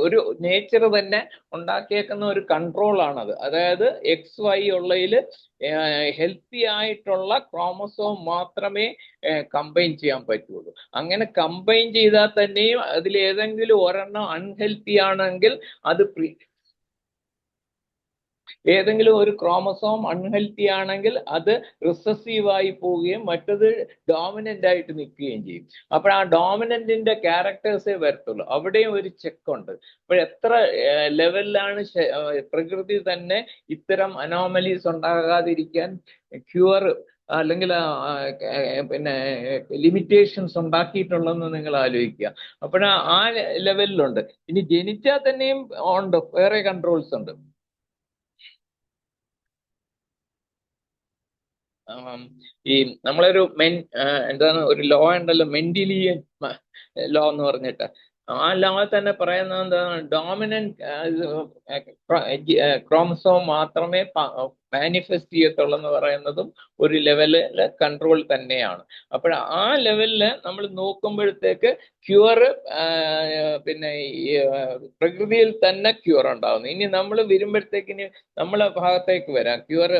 ഒരു നേച്ചർ തന്നെ ഉണ്ടാക്കിയേക്കുന്ന ഒരു കൺട്രോൾ ആണത്. അതായത് XY ഉള്ളതിൽ ഹെൽത്തി ആയിട്ടുള്ള ക്രോമസോം മാത്രമേ കമ്പൈൻ ചെയ്യാൻ പറ്റുള്ളൂ. അങ്ങനെ കമ്പൈൻ ചെയ്താൽ തന്നെയും അതിൽ ഏതെങ്കിലും ഒരെണ്ണം അൺഹെൽത്തി ആണെങ്കിൽ അത് ഏതെങ്കിലും ഒരു ക്രോമസോം അൺഹെൽത്തി ആണെങ്കിൽ അത് റിസസീവായി പോവുകയും മറ്റത് ഡോമിനന്റ് ആയിട്ട് നിൽക്കുകയും ചെയ്യും. അപ്പോൾ ആ ഡോമിനന്റിന്റെ ക്യാരക്ടേഴ്സേ വരത്തുള്ളൂ. അവിടെയും ഒരു ചെക്ക് ഉണ്ട്. അപ്പോൾ എത്ര ലെവലിലാണ് പ്രകൃതി തന്നെ ഇത്തരം അനോമലീസ് ഉണ്ടാകാതിരിക്കാൻ ക്യൂർ അല്ലെങ്കിൽ പിന്നെ ലിമിറ്റേഷൻസ് ഉണ്ടാക്കിയിട്ടുള്ളതെന്ന് നിങ്ങൾ ആലോചിക്കുക. അപ്പോഴ ആ ലെവലിലുണ്ട്. ഇനി ജനിച്ചാൽ തന്നെയും ഉണ്ട്, വേറെ കൺട്രോൾസ് ഉണ്ട്. ഈ നമ്മളൊരു എന്താണ് ഒരു ലോ ഉണ്ടല്ലോ, മെന്റലി ലോ എന്ന് പറഞ്ഞിട്ട്. ആ ലോ തന്നെ പറയുന്നത് എന്താണ്, ഡോമിനന്റ് ക്രോമസോം മാത്രമേ മാനിഫെസ്റ്റ് ചെയ്യത്തുള്ളൂ എന്ന് പറയുന്നതും ഒരു ലെവലില് കൺട്രോൾ തന്നെയാണ്. അപ്പോൾ ആ ലെവലില് നമ്മൾ നോക്കുമ്പോഴത്തേക്ക് ക്യൂർ പിന്നെ പ്രകൃതിയിൽ തന്നെ ക്യൂർ ഉണ്ടാവുന്നു. ഇനി നമ്മൾ വരുമ്പോഴത്തേക്കിന് നമ്മളെ ഭാഗത്തേക്ക് വരാം, ക്യൂർ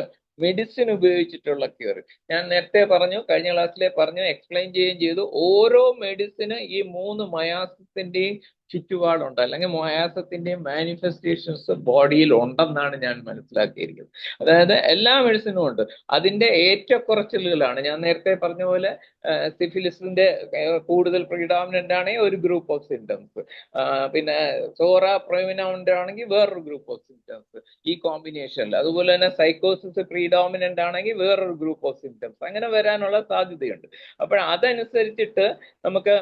മെഡിസിൻ ഉപയോഗിച്ചിട്ടുള്ള ക്യൂർ. ഞാൻ നേരത്തെ പറഞ്ഞു, കഴിഞ്ഞ ക്ലാസ്സിലെ പറഞ്ഞു, എക്സ്പ്ലെയിൻ ചെയ്യുകയും ചെയ്തു. ഓരോ മെഡിസിന് ഈ 3 മയാസത്തിന്റെയും ചുറ്റുപാടുണ്ട്, അല്ലെങ്കിൽ മയാസത്തിന്റെയും മാനിഫെസ്റ്റേഷൻസ് ബോഡിയിൽ ഉണ്ടെന്നാണ് ഞാൻ മനസ്സിലാക്കിയിരിക്കുന്നത്. അതായത് എല്ലാ മെഡിസിനും ഉണ്ട്. അതിന്റെ ഏറ്റക്കുറച്ചിലുകളാണ് ഞാൻ നേരത്തെ പറഞ്ഞ പോലെ. സിഫിലിസിന്റെ കൂടുതൽ പ്രിഡോമിനന്റ് ആണെങ്കിൽ ഒരു ഗ്രൂപ്പ് ഓഫ് സിംറ്റംസ്, പിന്നെ സോറ പ്രൊമിനന്റ് ആണെങ്കിൽ വേറൊരു ഗ്രൂപ്പ് ഓഫ് സിംറ്റംസ്, ഈ കോമ്പിനേഷനിൽ. അതുപോലെ തന്നെ സൈക്കോസിസ് പ്രീഡോമിനന്റ് ആണെങ്കിൽ വേറൊരു ഗ്രൂപ്പ് ഓഫ് സിംറ്റംസ്, അങ്ങനെ വരാനുള്ള സാധ്യതയുണ്ട്. അപ്പോൾ അതനുസരിച്ചിട്ട് നമുക്ക്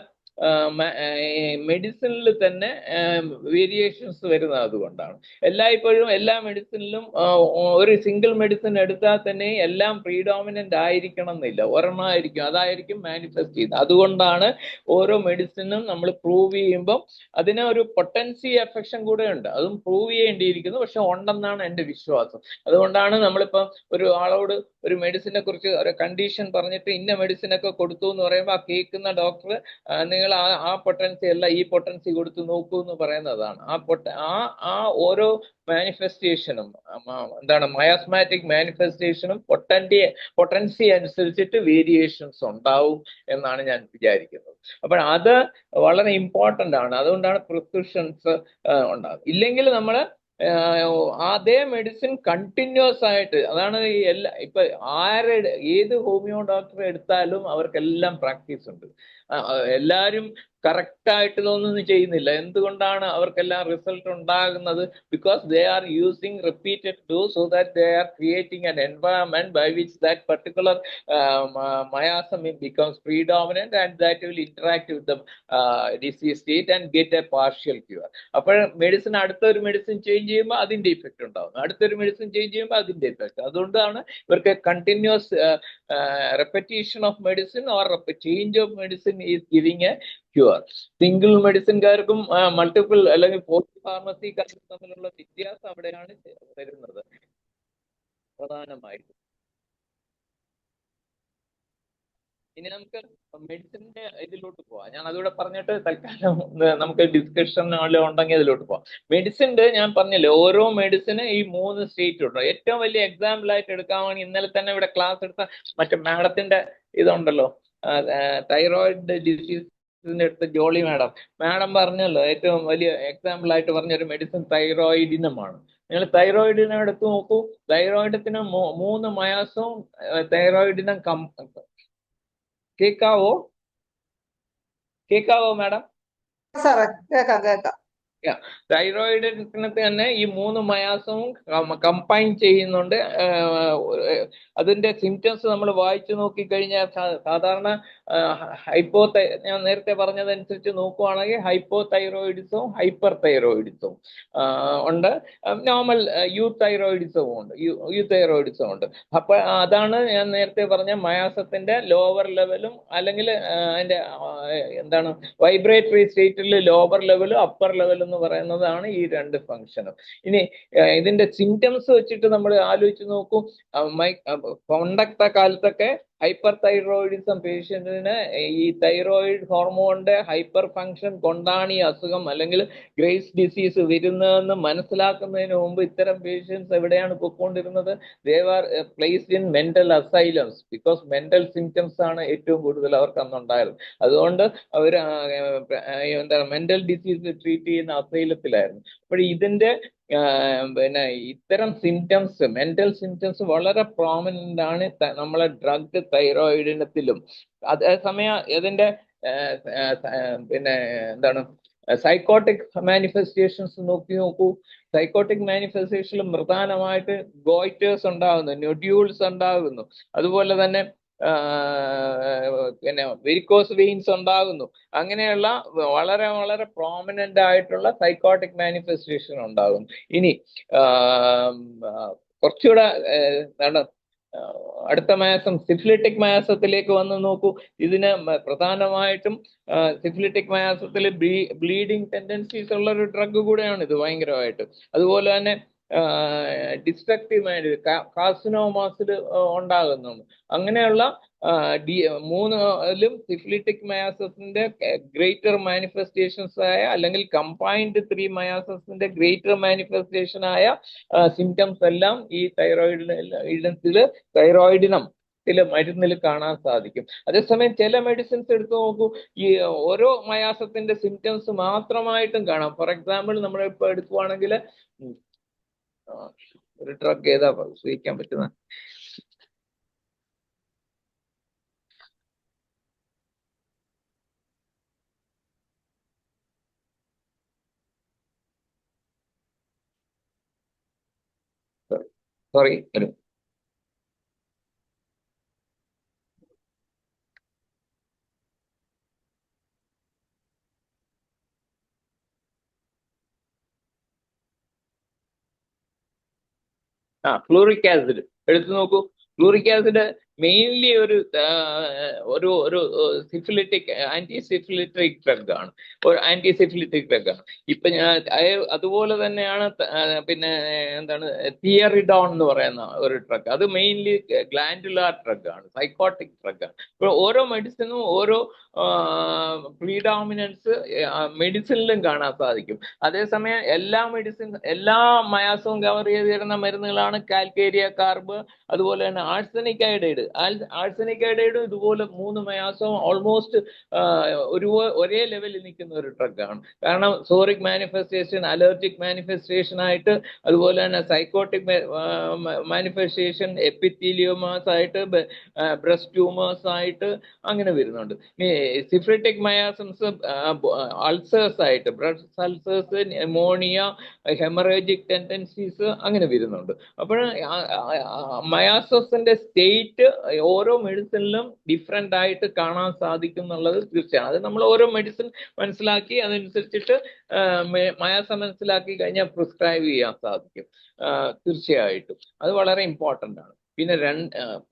മെഡിസിനിൽ തന്നെ വേരിയേഷൻസ് വരുന്നത് അതുകൊണ്ടാണ്. എല്ലായ്പ്പോഴും എല്ലാ മെഡിസിനിലും ഒരു സിംഗിൾ മെഡിസിൻ എടുത്താൽ തന്നെ എല്ലാം പ്രീഡോമിനന്റ് ആയിരിക്കണം എന്നില്ല, ഒരെണ്ണമായിരിക്കും, അതായിരിക്കും മാനിഫെസ്റ്റ് ചെയ്യുന്നത്. അതുകൊണ്ടാണ് ഓരോ മെഡിസിനും നമ്മൾ പ്രൂവ് ചെയ്യുമ്പം അതിന് ഒരു പൊട്ടൻസി എഫക്ഷൻ കൂടെ ഉണ്ട്, അതും പ്രൂവ് ചെയ്യേണ്ടിയിരിക്കുന്നു. പക്ഷെ ഉണ്ടെന്നാണ് എൻ്റെ വിശ്വാസം. അതുകൊണ്ടാണ് നമ്മളിപ്പം ഒരു ആളോട് ഒരു മെഡിസിനെ കുറിച്ച് ഒരു കണ്ടീഷൻ പറഞ്ഞിട്ട് ഇന്ന മെഡിസിനൊക്കെ കൊടുത്തു എന്ന് പറയുമ്പോൾ ആ കേൾക്കുന്ന ഡോക്ടർ നിങ്ങൾ ആ പൊട്ടൻസി അല്ല ഈ പൊട്ടൻസി കൊടുത്ത് നോക്കൂ എന്ന് പറയുന്നതാണ്. ആ ഓരോ മാനിഫെസ്റ്റേഷനും എന്താണ്, മയാസ്മാറ്റിക് മാനിഫെസ്റ്റേഷനും പൊട്ടൻസി അനുസരിച്ചിട്ട് വേരിയേഷൻസ് ഉണ്ടാവും എന്നാണ് ഞാൻ വിചാരിക്കുന്നത്. അപ്പോൾ അത് വളരെ ഇമ്പോർട്ടൻ്റ് ആണ്. അതുകൊണ്ടാണ് പ്രിസ്ക്രിപ്ഷൻസ് ഉണ്ടാകും. ഇല്ലെങ്കിൽ നമ്മൾ അതേ മെഡിസിൻ കണ്ടിന്യൂസ് ആയിട്ട്, അതാണ് ഈ ഇപ്പൊ ഏത് ഹോമിയോ ഡോക്ടറെ എടുത്താലും അവർക്കെല്ലാം പ്രാക്ടീസ് ഉണ്ട്. എല്ലാവരും കറക്റ്റ് ആയിട്ട് ഇതൊന്നും ചെയ്യുന്നില്ല. എന്തുകൊണ്ടാണ് അവർക്കെല്ലാം റിസൾട്ട് ഉണ്ടാകുന്നത്? Because they are using repeated dose, so that they are creating an environment by which that particular miasm becomes predominant and that will interact with the disease state and get a partial cure. അപ്പോൾ മെഡിസിൻ, അടുത്തൊരു മെഡിസിൻ ചേഞ്ച് ചെയ്യുമ്പോൾ അതിന്റെ ഇഫക്റ്റ് ഉണ്ടാവും, അടുത്തൊരു മെഡിസിൻ ചേഞ്ച് ചെയ്യുമ്പോൾ അതിന്റെ ഇഫക്റ്റ്. അതുകൊണ്ടാണ് ഇവർക്ക് continuous repetition of medicine or change of medicine is giving a cure. Single മെഡിസിൻകാർക്കും മൾട്ടിപ്പിൾ അല്ലെങ്കിൽ പോളിഫാർമസിക്കാർക്കും തമ്മിലുള്ള വ്യത്യാസം അവിടെയാണ് വരുന്നത് പ്രധാനമായിട്ടും. ഇനി നമുക്ക് മെഡിസിന്റെ ഇതിലോട്ട് പോവാം. ഞാൻ അതുകൂടെ പറഞ്ഞിട്ട് തൽക്കാലം നമുക്ക് ഡിസ്കഷൻ ഉണ്ടെങ്കിൽ അതിലോട്ട് പോവാം. മെഡിസിന്റെ ഞാൻ പറഞ്ഞില്ലേ, ഓരോ മെഡിസിന് ഈ 3 സ്റ്റേറ്റ് ഉണ്ട്. ഏറ്റവും വലിയ എക്സാമ്പിൾ ആയിട്ട് എടുക്കാമെങ്കിൽ ഇന്നലെ തന്നെ ഇവിടെ ക്ലാസ് എടുത്ത മറ്റേ മാഡത്തിന്റെ ഇതുണ്ടല്ലോ, തൈറോയിഡ് ഡിസീസിന്റെ അടുത്ത് ജോളി മാഡം പറഞ്ഞല്ലോ, ഏറ്റവും വലിയ എക്സാമ്പിൾ ആയിട്ട് പറഞ്ഞൊരു മെഡിസിൻ തൈറോയിഡിനമാണ്. നിങ്ങൾ തൈറോയിഡിനെ എടുത്ത് നോക്കൂ. തൈറോയിഡത്തിന് 3 മയാസവും തൈറോയിഡിനും കേക്കാവോ മാഡം? സാറേ കേക്കാം. തൈറോയിഡിന് തന്നെ ഈ 3 മയാസവും കമ്പൈൻ ചെയ്യുന്നുണ്ട്. അതിന്റെ സിംറ്റംസ് നമ്മൾ വായിച്ചു നോക്കിക്കഴിഞ്ഞാൽ സാധാരണ ഞാൻ നേരത്തെ പറഞ്ഞതനുസരിച്ച് നോക്കുവാണെങ്കിൽ ഹൈപ്പോ തൈറോയിഡിസവും ഹൈപ്പർ തൈറോയിഡിസവും ഉണ്ട്, നോർമൽ യൂതൈറോയിഡിസവും ഉണ്ട്. അപ്പൊ അതാണ് ഞാൻ നേരത്തെ പറഞ്ഞ മയാസത്തിന്റെ ലോവർ ലെവലും, അല്ലെങ്കിൽ അതിന്റെ എന്താണ് വൈബ്രേറ്ററി സ്റ്റേറ്റിൽ ലോവർ ലെവലും അപ്പർ ലെവലും എന്ന് പറയുന്നതാണ് ഈ 2 ഫംഗ്ഷനും. ഇനി ഇതിന്റെ സിംറ്റംസ് വെച്ചിട്ട് നമ്മൾ ആലോചിച്ച് നോക്കൂ. പണ്ടത്തെ കാലത്തൊക്കെ ഹൈപ്പർ തൈറോയിഡിസം പേഷ്യന്റിന് ഈ തൈറോയിഡ് ഹോർമോണിന്റെ ഹൈപ്പർ ഫംഗ്ഷൻ കൊണ്ടാണ് ഈ അസുഖം അല്ലെങ്കിൽ ഗ്രേസ് ഡിസീസ് വരുന്നതെന്ന് മനസ്സിലാക്കുന്നതിന് മുമ്പ് ഇത്തരം പേഷ്യൻസ് എവിടെയാണ് പൊയ്ക്കൊണ്ടിരുന്നത്? They are placed in mental asylums, because mental symptoms ആണ് ഏറ്റവും കൂടുതൽ അവർക്ക് അന്നുണ്ടായത്. അതുകൊണ്ട് അവർ എന്താണ് മെന്റൽ ഡിസീസ് ട്രീറ്റ് ചെയ്യുന്ന അസൈലത്തിലായിരുന്നു. അപ്പോൾ ഇതിന്റെ പിന്നെ ഇത്തരം സിംറ്റംസ്, മെന്റൽ സിംറ്റംസ് വളരെ പ്രോമിനന്റ് ആണ് നമ്മളെ ഡ്രഗ് തൈറോയിഡിനത്തിലും. അതേസമയം ഇതിന്റെ പിന്നെ എന്താണ് സൈക്കോട്ടിക് മാനിഫെസ്റ്റേഷൻസ് നോക്കൂ. സൈക്കോട്ടിക് മാനിഫെസ്റ്റേഷനിലും പ്രധാനമായിട്ട് ഗോയിറ്റേഴ്സ് ഉണ്ടാകുന്നു, നൊഡ്യൂൾസ് ഉണ്ടാകുന്നു, അതുപോലെ തന്നെ പിന്നെ വെരിക്കോസ് വെയിൻസ് ഉണ്ടാകുന്നു. അങ്ങനെയുള്ള വളരെ വളരെ പ്രോമിനന്റ് ആയിട്ടുള്ള സൈക്കോട്ടിക് മാനിഫെസ്റ്റേഷൻ ഉണ്ടാകുന്നു. ഇനി കുറച്ചുകൂടെ എന്താണ് അടുത്ത മാസം സിഫിലിറ്റിക് മാസത്തിലേക്ക് വന്ന് നോക്കൂ. ഇതിന് പ്രധാനമായിട്ടും സിഫിലിറ്റിക് മാസത്തിൽ ബ്ലീഡിങ് ടെൻഡൻസീസ് ഉള്ള ഒരു ഡ്രഗ് കൂടെയാണ് ഇത് ഭയങ്കരമായിട്ട്. അതുപോലെ തന്നെ ഡിസ്ട്രക്റ്റീവ് ആയിട്ട് കാർസിനോമാസിൽ ഉണ്ടാകുന്നുണ്ട്. അങ്ങനെയുള്ള മൂന്നിലും സിഫിലിറ്റിക് മയാസസിന്റെ ഗ്രേറ്റർ മാനിഫെസ്റ്റേഷൻസ് ആയ അല്ലെങ്കിൽ കമ്പൈൻഡ് 3 മയാസസിന്റെ ഗ്രേറ്റർ മാനിഫെസ്റ്റേഷൻ ആയ സിംറ്റംസ് എല്ലാം ഈ തൈറോയിഡിനം മരുന്നിൽ കാണാൻ സാധിക്കും. അതേസമയം ചില മെഡിസിൻസ് എടുത്തു നോക്കൂ, ഈ ഓരോ മയാസത്തിന്റെ സിംറ്റംസ് മാത്രമായിട്ടും കാണാം. ഫോർ എക്സാമ്പിൾ നമ്മളിപ്പോൾ എടുക്കുവാണെങ്കിൽ ഒരു ഡ്രഗ് ഏതാ ഉപയോഗിക്കാൻ പറ്റുന്ന, സോറി ഒരു ഫ്ലൂറിക് ആസിഡ് എടുത്തു നോക്കൂ. ഫ്ലൂറിക് ആസിഡ് മെയിൻലി ഒരു സിഫിലിറ്റിക് ആന്റി സിഫിലിറ്റിക് ഡ്രഗ് ആണ്, ഒരു ആന്റി സിഫിലിറ്റിക് ഡ്രഗ് ആണ്. ഇപ്പൊ അതുപോലെ തന്നെയാണ് പിന്നെ എന്താണ് തിയറിഡോൺ എന്ന് പറയുന്ന ഒരു ഡ്രഗ്. അത് മെയിൻലി ഗ്ലാൻഡുലാർ ഡ്രഗ് ആണ്, സൈക്കോട്ടിക് ഡ്രഗ് ആണ്. ഇപ്പോൾ ഓരോ മെഡിസിനും ഓരോ പ്രീഡോമിനൻസ് മെഡിസിനിലും കാണാൻ സാധിക്കും. അതേസമയം എല്ലാ മയാസവും കവർ ചെയ്ത് തരുന്ന മരുന്നുകളാണ് കാൽക്കേരിയ കാർബ്, അതുപോലെ തന്നെ ആഴ്സനിക് അയോഡൈഡ്. ആഴ്സനിക് അയോഡൈഡും ഇതുപോലെ 3 മയാസവും ഓൾമോസ്റ്റ് ഒരേ ലെവലിൽ നിൽക്കുന്ന ഒരു ഡ്രഗാണ്. കാരണം സോറിക് മാനിഫെസ്റ്റേഷൻ, അലർജിക് മാനിഫെസ്റ്റേഷൻ ആയിട്ട്, അതുപോലെ തന്നെ സൈക്കോട്ടിക് മാനിഫെസ്റ്റേഷൻ, എപ്പിത്തീലിയോമാസ് ആയിട്ട്, ബ്രസ്റ്റ് ട്യൂമേഴ്സ് ആയിട്ട് അങ്ങനെ വരുന്നുണ്ട്. സിഫിലിറ്റിക് മയാസംസ് അൾസേഴ്സ് ആയിട്ട്, breast ulcers, pneumonia, haemorrhagic tendencies അങ്ങനെ വരുന്നുണ്ട്. അപ്പോൾ മയാസസിന്റെ സ്റ്റേറ്റ് ഓരോ മെഡിസിനിലും ഡിഫറെന്റ് ആയിട്ട് കാണാൻ സാധിക്കും എന്നുള്ളത് തീർച്ചയാണ്. അത് നമ്മൾ ഓരോ മെഡിസിൻ മനസ്സിലാക്കി അതനുസരിച്ചിട്ട് മയാസം മനസ്സിലാക്കി കഴിഞ്ഞാൽ പ്രിസ്ക്രൈബ് ചെയ്യാൻ സാധിക്കും തീർച്ചയായിട്ടും. അത് വളരെ ഇമ്പോർട്ടൻ്റ് ആണ്. പിന്നെ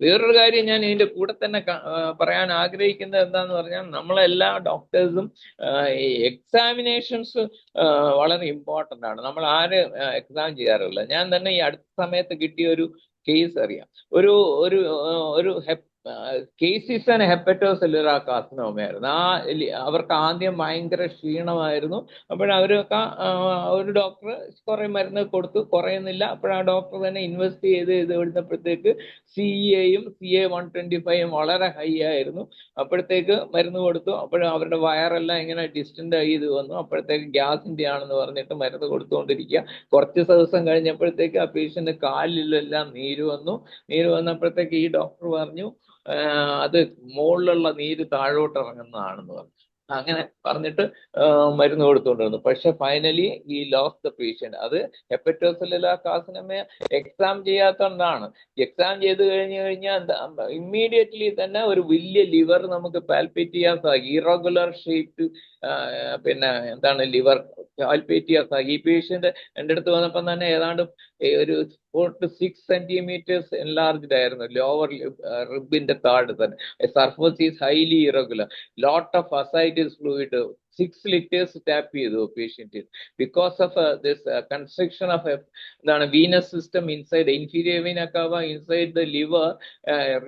വേറൊരു കാര്യം ഞാൻ ഇതിന്റെ കൂടെ തന്നെ പറയാൻ ആഗ്രഹിക്കുന്നത് എന്താന്ന് പറഞ്ഞാൽ, നമ്മളെല്ലാ ഡോക്ടേഴ്സും ഈ എക്സാമിനേഷൻസ് വളരെ ഇമ്പോർട്ടൻ്റ് ആണ്. നമ്മൾ എക്സാം ചെയ്യാറില്ല. ഞാൻ തന്നെ ഈ അടുത്ത സമയത്ത് കിട്ടിയ ഒരു കേസ് അറിയാം. ഒരു കേസിസൺ ഹെപ്പറ്റോസെല്ലുലാർ കാർസിനോമയായിരുന്നു. അവർക്ക് ആദ്യം ഭയങ്കര ക്ഷീണമായിരുന്നു. അപ്പോഴവരൊക്കെ ഒരു ഡോക്ടർ കുറെ മരുന്ന് കൊടുത്തു, കുറയുന്നില്ല. അപ്പോഴാ ഡോക്ടർ തന്നെ ഇൻവെസ്റ്റ് ചെയ്ത് എടുത്തപ്പോഴത്തേക്ക് CA-യും CA-125 വളരെ ഹൈ ആയിരുന്നു. അപ്പോഴത്തേക്ക് മരുന്ന് കൊടുത്തു. അവരുടെ വയറെല്ലാം ഇങ്ങനെ ഡിസ്റ്റന്റ് ചെയ്ത് വന്നു. അപ്പോഴത്തേക്ക് ഗ്യാസിന്റെ ആണെന്ന് പറഞ്ഞിട്ട് മരുന്ന് കൊടുത്തുകൊണ്ടിരിക്കുക. കുറച്ച് ദിവസം കഴിഞ്ഞപ്പോഴത്തേക്ക് ആ പേഷ്യന്റ് കാലിലെല്ലാം നീര് വന്നപ്പോഴത്തേക്ക് ഈ ഡോക്ടർ പറഞ്ഞു അത് മുകളിലുള്ള നീര് താഴോട്ട് ഇറങ്ങുന്നതാണെന്ന് പറഞ്ഞു. അങ്ങനെ പറഞ്ഞിട്ട് മരുന്ന് കൊടുത്തുകൊണ്ടിരുന്നു. പക്ഷെ ഫൈനലി ഈ ലോസ് ദ പേഷ്യന്റ്. അത് ഹെപ്പറ്റോസെല്ലുലാർ കാർസിനോമ എക്സാം ചെയ്യാത്തതുകൊണ്ടാണ്. എക്സാം ചെയ്ത് കഴിഞ്ഞാൽ ഇമ്മീഡിയറ്റ്ലി തന്നെ ഒരു വലിയ ലിവർ നമുക്ക് പാൽപേറ്റ് ചെയ്യാൻ സാധിക്കും. ഇറഗുലർ ഷേപ്ഡ് പിന്നെ എന്താണ് ലിവർ പാൽപേറ്റ് ചെയ്യാൻ സാധിക്കും. ഈ പേഷ്യന്റ് എൻ്റെ അടുത്ത് വന്നപ്പം തന്നെ ഏതാണ്ട് ഒരു 4 to 6 സെന്റിമീറ്റേഴ്സ് എൻലാർജ്ഡ് ആയിരുന്നു ലോവർ റിബിന്റെ താഴെ തന്നെ. Surface is highly irregular, lot of ascites fluid, 6 liters tap ചെയ്തു patient. Because of this construction of എന്താണ് venous system inside inferior vena cava inside the liver,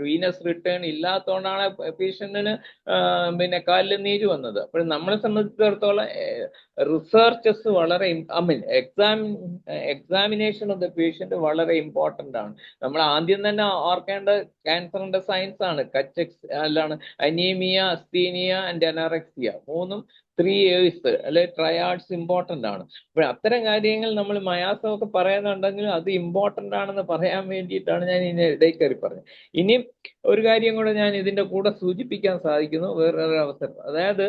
venous return ഇല്ലാത്തതുകൊണ്ടാണ് പേഷ്യന്റിന് പിന്നെ കാലിൽ നീര് വന്നത്. അപ്പോൾ നമ്മളെ സംബന്ധിച്ചിടത്തോളം റിസർച്ചസ് വളരെ എക്സാമിനേഷൻ ഓഫ് ദ പേഷ്യന്റ് വളരെ ഇമ്പോർട്ടൻ്റ് ആണ്. നമ്മൾ ആദ്യം തന്നെ ഓർക്കേണ്ട ക്യാൻസറിന്റെ സയൻസ് ആണ്. അനീമിയ, അസ്തീനിയ ആൻഡ് അനറക്സിയ, 3 A's അല്ലെ ട്രയാഡ്സ് ഇമ്പോർട്ടൻ്റ് ആണ്. അപ്പോൾ അത്തരം കാര്യങ്ങൾ നമ്മൾ മയാസമൊക്കെ പറയുന്നുണ്ടെങ്കിൽ അത് ഇമ്പോർട്ടൻ്റ് ആണെന്ന് പറയാൻ വേണ്ടിയിട്ടാണ് ഞാൻ ഇതിനെ ഇടയിൽ കയറി പറഞ്ഞത്. ഇനിയും ഒരു കാര്യം കൂടെ ഞാൻ ഇതിന്റെ കൂടെ സൂചിപ്പിക്കാൻ സാധിക്കുന്നു, വേറൊരു അവസരം. അതായത്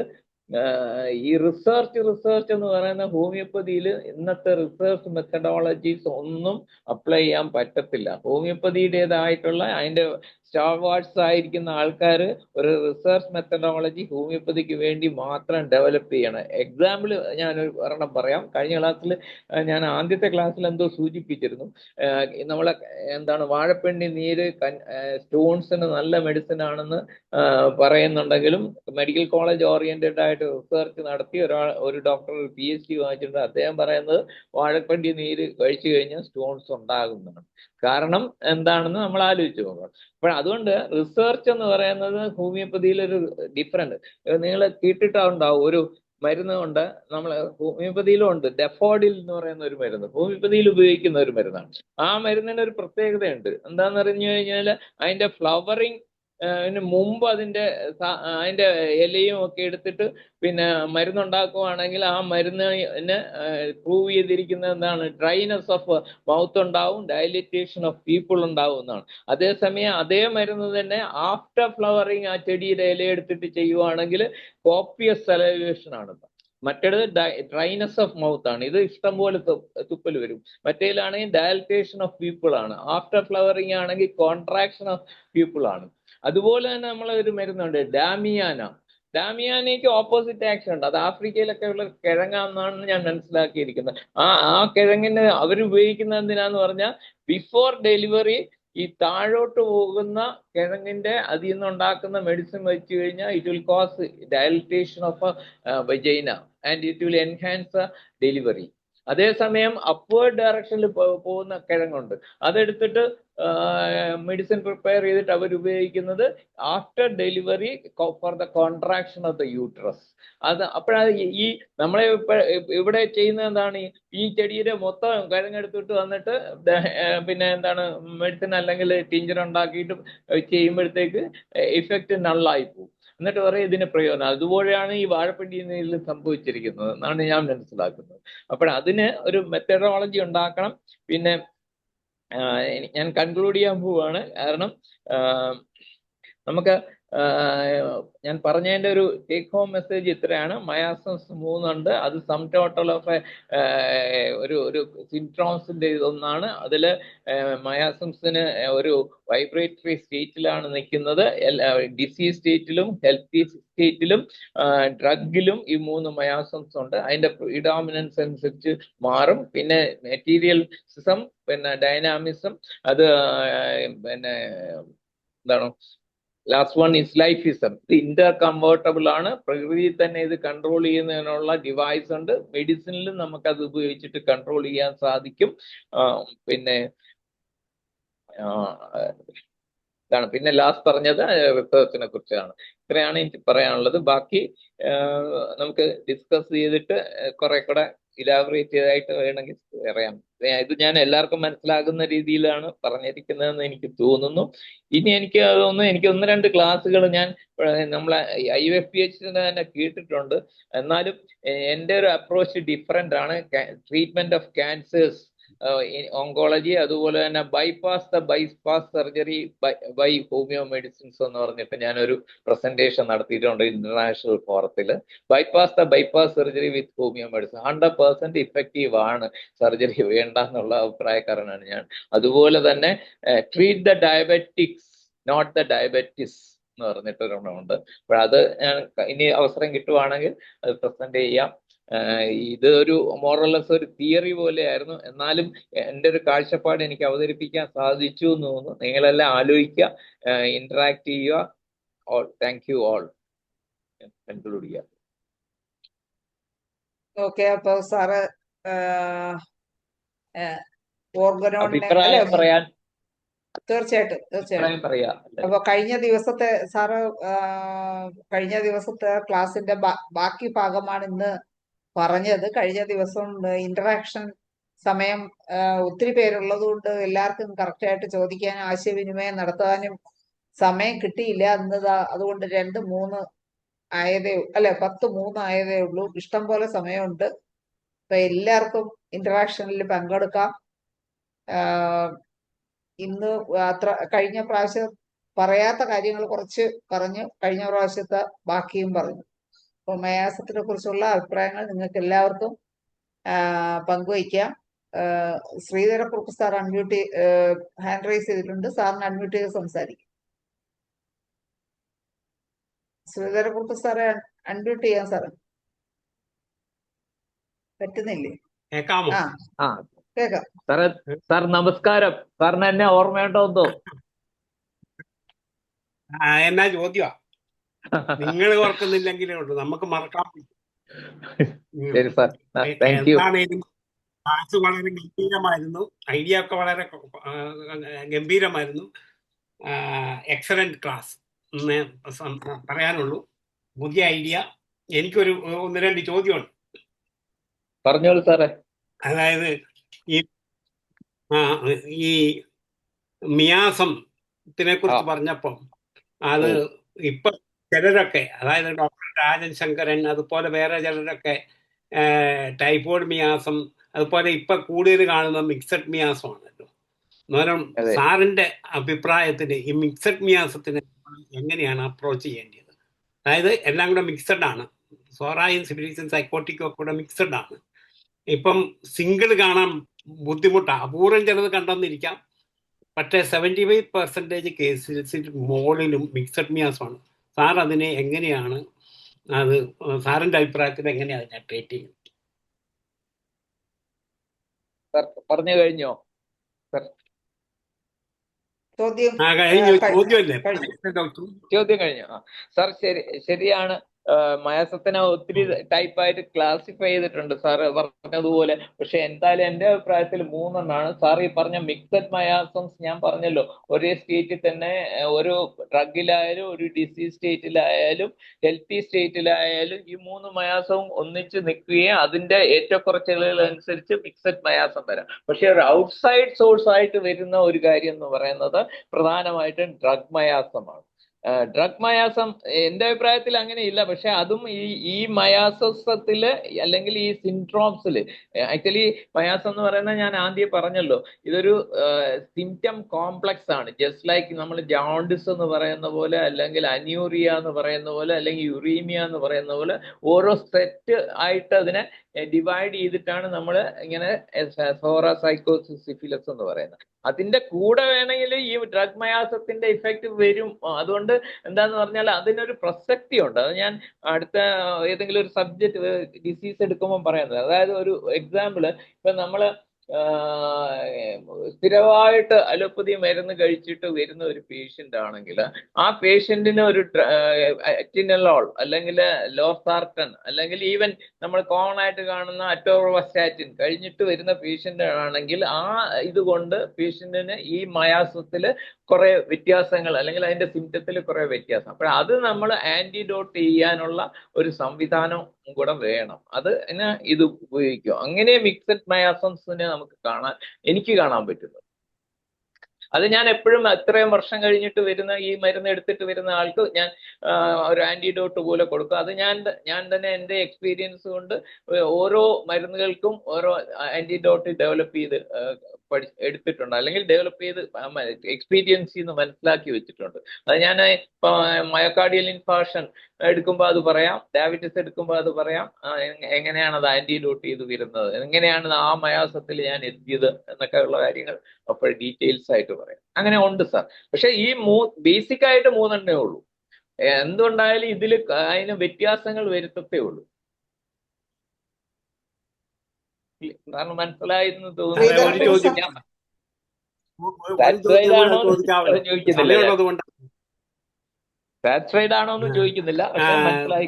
ഈ റിസർച്ച് എന്ന് പറയുന്ന ഹോമിയോപ്പതിയിൽ ഇന്നത്തെ റിസർച്ച് മെത്തഡോളജീസ് ഒന്നും അപ്ലൈ ചെയ്യാൻ പറ്റത്തില്ല. ഹോമിയോപ്പതിയുടേതായിട്ടുള്ള അതിന്റെ സ്റ്റാർവാർഡ്സ് ആയിരിക്കുന്ന ആൾക്കാർ ഒരു റിസർച്ച് മെത്തഡോളജി ഹോമിയോപ്പതിക്ക് വേണ്ടി മാത്രം ഡെവലപ്പ് ചെയ്യണം. എക്സാമ്പിൾ ഞാൻ ഒരെണ്ണം പറയാം. കഴിഞ്ഞ ക്ലാസ്സിൽ ഞാൻ ആദ്യത്തെ ക്ലാസ്സിൽ എന്തോ സൂചിപ്പിച്ചിരുന്നു. നമ്മളെ എന്താണ് വാഴപ്പിണ്ടി നീര് സ്റ്റോൺസിന് നല്ല മെഡിസിൻ ആണെന്ന് പറയുന്നുണ്ടെങ്കിലും മെഡിക്കൽ കോളേജ് ഓറിയന്റഡ് ആയിട്ട് റിസർച്ച് നടത്തി ഒരു ഡോക്ടർ PhD വാങ്ങിച്ചിട്ടുണ്ട്. അദ്ദേഹം പറയുന്നത് വാഴപ്പിണ്ടി നീര് കഴിച്ചു കഴിഞ്ഞാൽ സ്റ്റോൺസ് ഉണ്ടാകുന്നതാണ്. കാരണം എന്താണെന്ന് നമ്മൾ ആലോചിച്ച് നോക്കണം. അപ്പോൾ അതുകൊണ്ട് റിസർച്ച് എന്ന് പറയുന്നത് ഹോമിയോപ്പതിയിലൊരു ഡിഫറെന്റ്. നിങ്ങൾ കേട്ടിട്ടുണ്ടാവും ഒരു മരുന്ന് കൊണ്ട് നമ്മൾ ഹോമിയോപ്പതിയിലും ഉണ്ട്, ഡെഫോഡിൽ എന്ന് പറയുന്ന ഒരു മരുന്ന് ഹോമിയോപ്പതിയിൽ ഉപയോഗിക്കുന്ന ഒരു മരുന്നാണ്. ആ മരുന്നിന് ഒരു പ്രത്യേകതയുണ്ട്. എന്താന്ന് പറഞ്ഞു കഴിഞ്ഞാൽ അതിന്റെ ഫ്ലവറിങ് മുമ്പ് അതിന്റെ ഇലയും ഒക്കെ എടുത്തിട്ട് പിന്നെ മരുന്നുണ്ടാക്കുവാണെങ്കിൽ ആ മരുന്നിന് പ്രൂവ് ചെയ്തിരിക്കുന്നത് എന്താണ്? ഡ്രൈനെസ് ഓഫ് മൗത്ത് ഉണ്ടാവും, ഡയലിറ്റേഷൻ ഓഫ് പീപ്പിൾ ഉണ്ടാവും എന്നാണ്. അതേസമയം അതേ മരുന്ന് തന്നെ ആഫ്റ്റർ ഫ്ലവറിങ് ആ ചെടിയുടെ ഇല എടുത്തിട്ട് ചെയ്യുവാണെങ്കിൽ കോപ്പിയസ് സലൈവേഷൻ ആണ്. മറ്റേത് ഡ്രൈനെസ് ഓഫ് മൗത്ത് ആണ്. ഇത് ഇഷ്ടംപോലെ തുപ്പൽ വരും. മറ്റേതിലാണെങ്കിൽ ഡയലിറ്റേഷൻ ഓഫ് പീപ്പിൾ ആണ്. ആഫ്റ്റർ ഫ്ലവറിങ് ആണെങ്കിൽ കോൺട്രാക്ഷൻ ഓഫ് പീപ്പിൾ ആണ്. അതുപോലെ തന്നെ നമ്മളൊരു മരുന്നുണ്ട് ഡാമിയാനയ്ക്ക് ഓപ്പോസിറ്റ് ആക്ഷൻ ഉണ്ട്. അത് ആഫ്രിക്കയിലൊക്കെ ഉള്ള കിഴങ്ങാന്നാണ് ഞാൻ മനസ്സിലാക്കിയിരിക്കുന്നത്. ആ കിഴങ്ങിന് അവരുപയോഗിക്കുന്നത് എന്തിനാന്ന് പറഞ്ഞാൽ ബിഫോർ ഡെലിവറി ഈ താഴോട്ട് പോകുന്ന കിഴങ്ങിന്റെ അതിൽ നിന്നുണ്ടാക്കുന്ന മെഡിസിൻ വെച്ച് കഴിഞ്ഞാൽ it will cause dilatation of vagina and it will enhance delivery. അതേസമയം അപ്വേർഡ് ഡയറക്ഷനിൽ പോകുന്ന കിഴങ്ങുണ്ട്, അതെടുത്തിട്ട് മെഡിസിൻ പ്രിപ്പയർ ചെയ്തിട്ട് അവർ ഉപയോഗിക്കുന്നത് after delivery for the contraction of the uterus. അപ്പോഴത് ഈ നമ്മളെ ഇവിടെ ചെയ്യുന്നത് എന്താണ്? ഈ ചെടിയുടെ മൊത്തം കിഴങ്ങെടുത്തിട്ട് വന്നിട്ട് പിന്നെ എന്താണ് മെഡിസിൻ അല്ലെങ്കിൽ ടിഞ്ചർ ഉണ്ടാക്കിയിട്ട് ചെയ്യുമ്പോഴത്തേക്ക് ഇഫക്റ്റ് നള്ളായി പോകും. എന്നിട്ട് പറയും ഇതിന് പ്രയോജനം. അതുപോലെയാണ് ഈ വാഴപ്പിണ്ടി നീരിൽ സംഭവിച്ചിരിക്കുന്നത് എന്നാണ് ഞാൻ മനസ്സിലാക്കുന്നത്. അപ്പോൾ അതിന് ഒരു മെത്തഡോളജി ഉണ്ടാക്കണം. പിന്നെ ഞാൻ കൺക്ലൂഡ് ചെയ്യാൻ പോവുകയാണ്. കാരണം നമുക്ക് ഞാൻ പറഞ്ഞതിൻ്റെ ഒരു ടേക്ക് ഹോം മെസ്സേജ് ഇത്രയാണ്. മയാസംസ് 3 ഉണ്ട്. അത് സം ടോട്ടൽ ഓഫ് ഒരു സിംപ്റ്റോംസിന്റെ ഇതൊന്നാണ്. അതിൽ മയാസംസിന് ഒരു വൈബ്രേറ്ററി സ്റ്റേറ്റിലാണ് നിൽക്കുന്നത്. ഡിസീസ് സ്റ്റേറ്റിലും ഹെൽത്തി സ്റ്റേറ്റിലും ഡ്രഗിലും ഈ 3 മയാസംസ് ഉണ്ട്. അതിന്റെ പ്രിഡോമിനൻസ് അനുസരിച്ച് മാറും. പിന്നെ മെറ്റീരിയലിസം, പിന്നെ ഡൈനാമിസം, അത് പിന്നെ എന്താണ് ലാസ്റ്റ് വൺ ഇസ് ലൈഫിസം. ഇത് ഇന്റർ കൺവേർട്ടബിൾ ആണ്. പ്രകൃതിയിൽ തന്നെ ഇത് കൺട്രോൾ ചെയ്യുന്നതിനുള്ള ഡിവൈസ് ഉണ്ട്. മെഡിസിനിലും നമുക്കത് ഉപയോഗിച്ചിട്ട് കൺട്രോൾ ചെയ്യാൻ സാധിക്കും. പിന്നെ ഇതാണ്. പിന്നെ ലാസ്റ്റ് പറഞ്ഞത് റിസർച്ചിനെ കുറിച്ചാണ്. ഇത്രയാണ് എനിക്ക് പറയാനുള്ളത്. ബാക്കി നമുക്ക് ഡിസ്കസ് ചെയ്തിട്ട് കുറെ കൂടെ ഇലാബറേറ്റ് ചെയ്തായിട്ട് വേണമെങ്കിൽ പറയാം. ഇത് ഞാൻ എല്ലാവർക്കും മനസ്സിലാകുന്ന രീതിയിലാണ് പറഞ്ഞിരിക്കുന്നതെന്ന് എനിക്ക് തോന്നുന്നു. ഇനി എനിക്ക് തോന്നുന്നു എനിക്ക് 1-2 ക്ലാസ്സുകൾ ഞാൻ നമ്മളെ IFPH തന്നെ കേട്ടിട്ടുണ്ട്. എന്നാലും എൻ്റെ ഒരു അപ്രോച്ച് ഡിഫറെൻ്റ് ആണ്. ട്രീറ്റ്മെന്റ് ഓഫ് ക്യാൻസേഴ്സ്, ഓങ്കോളജി, അതുപോലെ തന്നെ bypass surgery by homeo medicines എന്ന് പറഞ്ഞിട്ട് ഞാനൊരു പ്രസന്റേഷൻ നടത്തിയിട്ടുണ്ട് ഇന്റർനാഷണൽ ഫോറത്തിൽ. Bypass surgery with homeo medicine 100% effective ആണ്. സർജറി വേണ്ട എന്നുള്ള അഭിപ്രായക്കാരനാണ് ഞാൻ. അതുപോലെ തന്നെ treat the diabetics not the diabetes എന്ന് പറഞ്ഞിട്ടൊരെണ്ണമുണ്ട്. അപ്പോൾ അത് ഞാൻ ഇനി അവസരം കിട്ടുവാണെങ്കിൽ അത് പ്രസന്റ് ചെയ്യാം. ഇത് ഒരു മോറലെസ് ഒരു തിയറി പോലെയായിരുന്നു. എന്നാലും എൻ്റെ ഒരു കാഴ്ചപ്പാട് എനിക്ക് അവതരിപ്പിക്കാൻ സാധിച്ചു എന്ന് തോന്നുന്നു. നിങ്ങളെല്ലാം ആലോചിക്കുക, ഇന്ററാക്ട് ചെയ്യുക. All thank you all. Conclude ചെയ്യാം. ഓക്കെ. അപ്പൊ സാറ് ഓർഗനോണിനെ അഭിപ്രായം പറയാൻ തീർച്ചയായിട്ടും പറയാ. അപ്പൊ കഴിഞ്ഞ ദിവസത്തെ ക്ലാസ്സിന്റെ ബാക്കി ഭാഗമാണ് ഇന്ന് പറഞ്ഞത്. കഴിഞ്ഞ ദിവസം ഇന്ററാക്ഷൻ സമയം ഒത്തിരി പേരുള്ളത് കൊണ്ട് എല്ലാവർക്കും കറക്റ്റായിട്ട് ചോദിക്കാനും ആശയവിനിമയം നടത്താനും സമയം കിട്ടിയില്ല. അതുകൊണ്ട് 2-3 ആയതേ 10-3 ആയതേ ഉള്ളൂ. ഇഷ്ടം പോലെ സമയമുണ്ട്. അപ്പൊ എല്ലാവർക്കും ഇന്ററാക്ഷനിൽ പങ്കെടുക്കാം. ഇന്ന് കഴിഞ്ഞ പ്രാവശ്യം പറയാത്ത കാര്യങ്ങൾ കുറച്ച് പറഞ്ഞു, കഴിഞ്ഞ പ്രാവശ്യത്തെ ബാക്കിയും പറഞ്ഞു. അപ്പോൾ മയാസത്തിനെ കുറിച്ചുള്ള അഭിപ്രായങ്ങൾ നിങ്ങൾക്ക് എല്ലാവർക്കും പങ്കുവയ്ക്കാം. Sreedharakurup sir unmute hand raise ചെയ്തിട്ടുണ്ട്. സാറിന് അൺമ്യൂട്ട് ചെയ്ത് സംസാരിക്കും. ശ്രീധരക്കുറുപ്പ് സാറെ അൺമ്യൂട്ട് ചെയ്യാൻ സാറേ പറ്റുന്നില്ലേ? കേൾക്കാമോ? ആ കേക്കാം. സാറേ, സാർ നമസ്കാരം. സാറിന് എന്നെ ഓർമ്മയുണ്ടോ എന്തോ? എന്നാ ചോദ്യമാ? നിങ്ങൾ ഓർക്കുന്നില്ലെങ്കിലേ ഉള്ളൂ, നമുക്ക് മറക്കാൻ പറ്റും. ശരി സാർ, താങ്ക് യു. എന്താണേലും ക്ലാസ് വളരെ ഗംഭീരമായിരുന്നു, ഐഡിയ ഒക്കെ വളരെ ഗംഭീരമായിരുന്നു. എക്സലന്റ് ക്ലാസ് എന്നേ പറയാനുള്ളൂ. പുതിയ ഐഡിയ. എനിക്കൊരു 1-2 ചോദ്യമുണ്ട്. പറഞ്ഞോളൂ സാറേ. അതായത് ഈ മിയാസത്തിനെ കുറിച്ച് പറഞ്ഞപ്പം അത് ഇപ്പൊ ചിലരൊക്കെ, അതായത് ഡോക്ടർ രാജൻ ശങ്കരൻ, അതുപോലെ വേറെ ചിലരൊക്കെ ടൈഫോയിഡ് മിയാസം, അതുപോലെ ഇപ്പൊ കൂടുതൽ കാണുന്ന മിക്സഡ് മിയാസമാണല്ലോ. അന്നേരം സാറിന്റെ അഭിപ്രായത്തിന് ഈ മിക്സഡ് മിയാസത്തിന് എങ്ങനെയാണ് അപ്രോച്ച് ചെയ്യേണ്ടത്? അതായത് എല്ലാം കൂടെ മിക്സഡ് ആണ്, സോറായും സിഫിലിസും സൈക്കോട്ടിക്കും ഒക്കെ കൂടെ മിക്സഡ് ആണ്. ഇപ്പം സിംഗിൾ കാണാൻ ബുദ്ധിമുട്ടാണ്, അപൂർവം ചിലത് കണ്ടെന്നിരിക്കാം. പക്ഷേ 75% കേസിൽ മോളിലും മിക്സഡ് മിയാസമാണ്. സാർ അതിനെ എങ്ങനെയാണ്, അത് സാറിന്റെ അഭിപ്രായത്തിൽ എങ്ങനെയാണ് അതിനെ ട്രീറ്റ് ചെയ്യുന്നത്? പറഞ്ഞു കഴിഞ്ഞോ സർ? ചോദ്യമല്ലേ? ചോദ്യം കഴിഞ്ഞോ? സാർ ശരിയാണ്. മയാസത്തിനെ ഒത്തിരി ടൈപ്പായിട്ട് ക്ലാസിഫൈ ചെയ്തിട്ടുണ്ട് സാറ് പറഞ്ഞതുപോലെ. പക്ഷെ എന്തായാലും എന്റെ അഭിപ്രായത്തിൽ 3 സാർ ഈ പറഞ്ഞ മിക്സഡ് മയാസംസ്. ഞാൻ പറഞ്ഞല്ലോ, ഒരേ സ്റ്റേറ്റിൽ തന്നെ ഒരു ഡ്രഗിലായാലും ഒരു ഡിസീസ് സ്റ്റേറ്റിലായാലും ഹെൽത്തി സ്റ്റേറ്റിലായാലും ഈ 3 മയാസവും ഒന്നിച്ച് നിൽക്കുകയും അതിന്റെ ഏറ്റക്കുറച്ചിലുകൾ അനുസരിച്ച് മിക്സഡ് മയാസം വരാം. പക്ഷെ ഒരു ഔട്ട്സൈഡ് സോഴ്സ് ആയിട്ട് വരുന്ന ഒരു കാര്യം എന്ന് പറയുന്നത് പ്രധാനമായിട്ടും ഡ്രഗ് മയാസമാണ്. ഡ്രഗ് മയാസം എന്റെ അഭിപ്രായത്തിൽ അങ്ങനെ ഇല്ല. പക്ഷെ അതും ഈ മയാസത്തില് അല്ലെങ്കിൽ ഈ സിൻഡ്രോംസില്, ആക്ച്വലി മയാസം എന്ന് പറയുന്നത് ഞാൻ ആദ്യം പറഞ്ഞല്ലോ, ഇതൊരു സിംറ്റം കോംപ്ലക്സ് ആണ്. ജസ്റ്റ് ലൈക്ക് നമ്മൾ ജോണ്ടിസ് എന്ന് പറയുന്ന പോലെ, അല്ലെങ്കിൽ അന്യൂറിയ എന്ന് പറയുന്ന പോലെ, അല്ലെങ്കിൽ യുറീമിയ എന്ന് പറയുന്ന പോലെ ഓരോ സെറ്റ് ആയിട്ട് അതിനെ ഡിവൈഡ് ചെയ്തിട്ടാണ് നമ്മൾ ഇങ്ങനെ സോറ, സൈക്കോസിസ്, സിഫിലിസ് എന്ന് പറയുന്നത്. അതിന്റെ കൂടെ വേണമെങ്കിൽ ഈ ഡ്രഗ് മയാസത്തിന്റെ ഇഫക്റ്റ് വരും. അതുകൊണ്ട് എന്താന്ന് പറഞ്ഞാൽ അതിനൊരു പ്രസക്തി ഉണ്ട്. അത് ഞാൻ അടുത്ത ഏതെങ്കിലും ഒരു സബ്ജക്ട് ഡിസീസ് എടുക്കുമ്പോൾ പറയുന്നത്. അതായത് ഒരു എക്സാമ്പിള്, ഇപ്പൊ നമ്മള് സ്ഥിരമായിട്ട് അലോപ്പതി മരുന്ന് കഴിച്ചിട്ട് വരുന്ന ഒരു പേഷ്യന്റ് ആണെങ്കിൽ ആ പേഷ്യന്റിന് ഒരു അറ്റിനലോൾ അല്ലെങ്കിൽ ലോസാർട്ടൻ അല്ലെങ്കിൽ ഈവൻ നമ്മൾ കോമൺ ആയിട്ട് കാണുന്ന അറ്റോർവാസ്റ്റാറ്റിൻ കഴിഞ്ഞിട്ട് വരുന്ന പേഷ്യന്റ് ആണെങ്കിൽ ആ ഇതുകൊണ്ട് പേഷ്യന്റിന് ഈ മയാസത്തില് കുറെ വ്യത്യാസങ്ങൾ അല്ലെങ്കിൽ അതിന്റെ സിംറ്റത്തിൽ കുറെ വ്യത്യാസം. അപ്പോൾ അത് നമ്മൾ ആന്റിഡോട്ട് ചെയ്യാനുള്ള ഒരു സംവിധാനം കൂടെ വേണം. അത് ഇത് ഉപയോഗിക്കും. അങ്ങനെ മിക്സഡ് മയാസംസിനെ നമുക്ക് എനിക്ക് കാണാൻ പറ്റുന്നത്. അത് ഞാൻ എപ്പോഴും എത്രയും വർഷം കഴിഞ്ഞിട്ട് വരുന്ന ഈ മരുന്ന് എടുത്തിട്ട് വരുന്ന ആൾക്ക് ഞാൻ ഒരു ആന്റിഡോട്ട് പോലെ കൊടുക്കും. അത് ഞാൻ തന്നെ എൻ്റെ എക്സ്പീരിയൻസ് കൊണ്ട് ഓരോ മരുന്നുകൾക്കും ഓരോ ആന്റിഡോട്ട് ഡെവലപ്പ് ചെയ്ത് എടുത്തിട്ടുണ്ട്, അല്ലെങ്കിൽ ഡെവലപ്പ് ചെയ്ത് എക്സ്പീരിയൻസ് ചെയ്ത് മനസ്സിലാക്കി വെച്ചിട്ടുണ്ട്. അത് ഞാൻ മയോകാർഡിയൽ ഇൻഫാർക്ഷൻ എടുക്കുമ്പോൾ അത് പറയാം, ഡയബറ്റിസ് എടുക്കുമ്പോൾ അത് പറയാം, എങ്ങനെയാണ് അത് ആന്റിഡോട്ട് ചെയ്ത് വരുന്നത്, എങ്ങനെയാണ് ആ മയാസത്തിൽ ഞാൻ എത്തിയത് എന്നൊക്കെ ഉള്ള കാര്യങ്ങൾ അപ്പോൾ ഡീറ്റെയിൽസ് ആയിട്ട് പറയാം. അങ്ങനെ ഉണ്ട് സാർ. പക്ഷെ ഈ ബേസിക് ആയിട്ട് 3 ഉള്ളൂ. എന്തുകൊണ്ടായാലും ഇതിൽ അതിന് വ്യത്യാസങ്ങൾ വരുത്തത്തേ ഉള്ളൂ. കാരണം മനസ്സിലായിരുന്നു തോന്നുന്നു. സാറ്റിസ്ഫൈഡ് ആണോ എന്ന് ചോദിക്കുന്നില്ല. പക്ഷെ മനസ്സിലായി.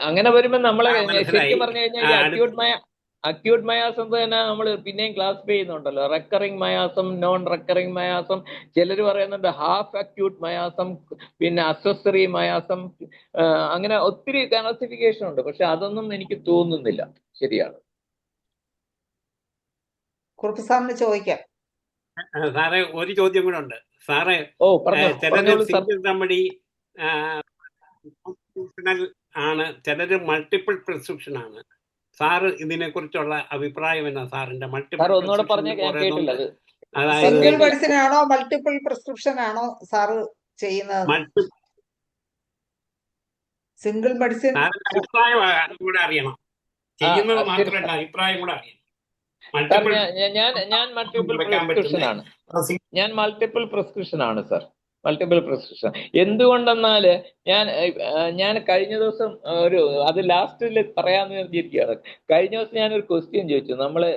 അങ്ങനെ വരുമ്പോ നമ്മളെ ശരിക്കും പറഞ്ഞു കഴിഞ്ഞാൽ അക്യൂട്ട് മയാസം തന്നെ നമ്മൾ പിന്നെയും ക്ലാസിഫൈ ചെയ്യുന്നുണ്ടല്ലോ. റെക്കറിങ് മയാസം, നോൺ റെക്കറിങ് മയാസം, ചിലർ പറയുന്നുണ്ട് ഹാഫ് അക്യൂട്ട് മയാസം, പിന്നെ അക്സസറി മയാസം, അങ്ങനെ ഒത്തിരി ക്ലാസിഫിക്കേഷൻ ഉണ്ട്. പക്ഷെ അതൊന്നും എനിക്ക് തോന്നുന്നില്ല ശരിയാണ്. കുറുപ്പ് സാറിന് ചോദിക്കാം. സാറേ, ഒരു ചോദ്യം കൂടെ ഉണ്ട് സാറേ. സിംഗിൾ റെമഡി ആണ്, ചിലര് മൾട്ടിപ്പിൾ പ്രിസ്ക്രിപ്ഷൻ ആണ്. സാറ് ഇതിനെ കുറിച്ചുള്ള അഭിപ്രായം എന്നാ സാറിന്റെ? മൾട്ടിപ്പിൾ സിംഗിൾ മെഡിസിൻ ആണോ മൾട്ടിപ്പിൾ പ്രിസ്ക്രിപ്ഷൻ ആണോ സാറ് ചെയ്യുന്നത്? സിംഗിൾ മെഡിസിൻ സാറിന്റെ അഭിപ്രായം കൂടെ അറിയണം. ചെയ്യുന്നത് ശരി മാത്രമല്ല, സാർ. അഭിപ്രായം കൂടെ അറിയണം. സാർ മൾട്ടിപ്പിൾ ഞാൻ മൾട്ടിപ്പിൾ വെക്കാൻ പ്രിസ്ക്രിപ്ഷൻ പറ്റുന്ന ആണ്. ഞാൻ മൾട്ടിപ്പിൾ പ്രിസ്ക്രിപ്ഷൻ ആണ് സാർ. മൾട്ടിപ്പിൾ പ്രിസ്ക്രിപ്ഷൻ എന്തുകൊണ്ടെന്നാല് ഞാൻ കഴിഞ്ഞ ദിവസം അത് ലാസ്റ്റിൽ പറയാന്ന് പറഞ്ഞിരിക്കുകയാണ്. കഴിഞ്ഞ ദിവസം ഞാനൊരു ക്വസ്റ്റ്യൻ ചോദിച്ചു. നമ്മള്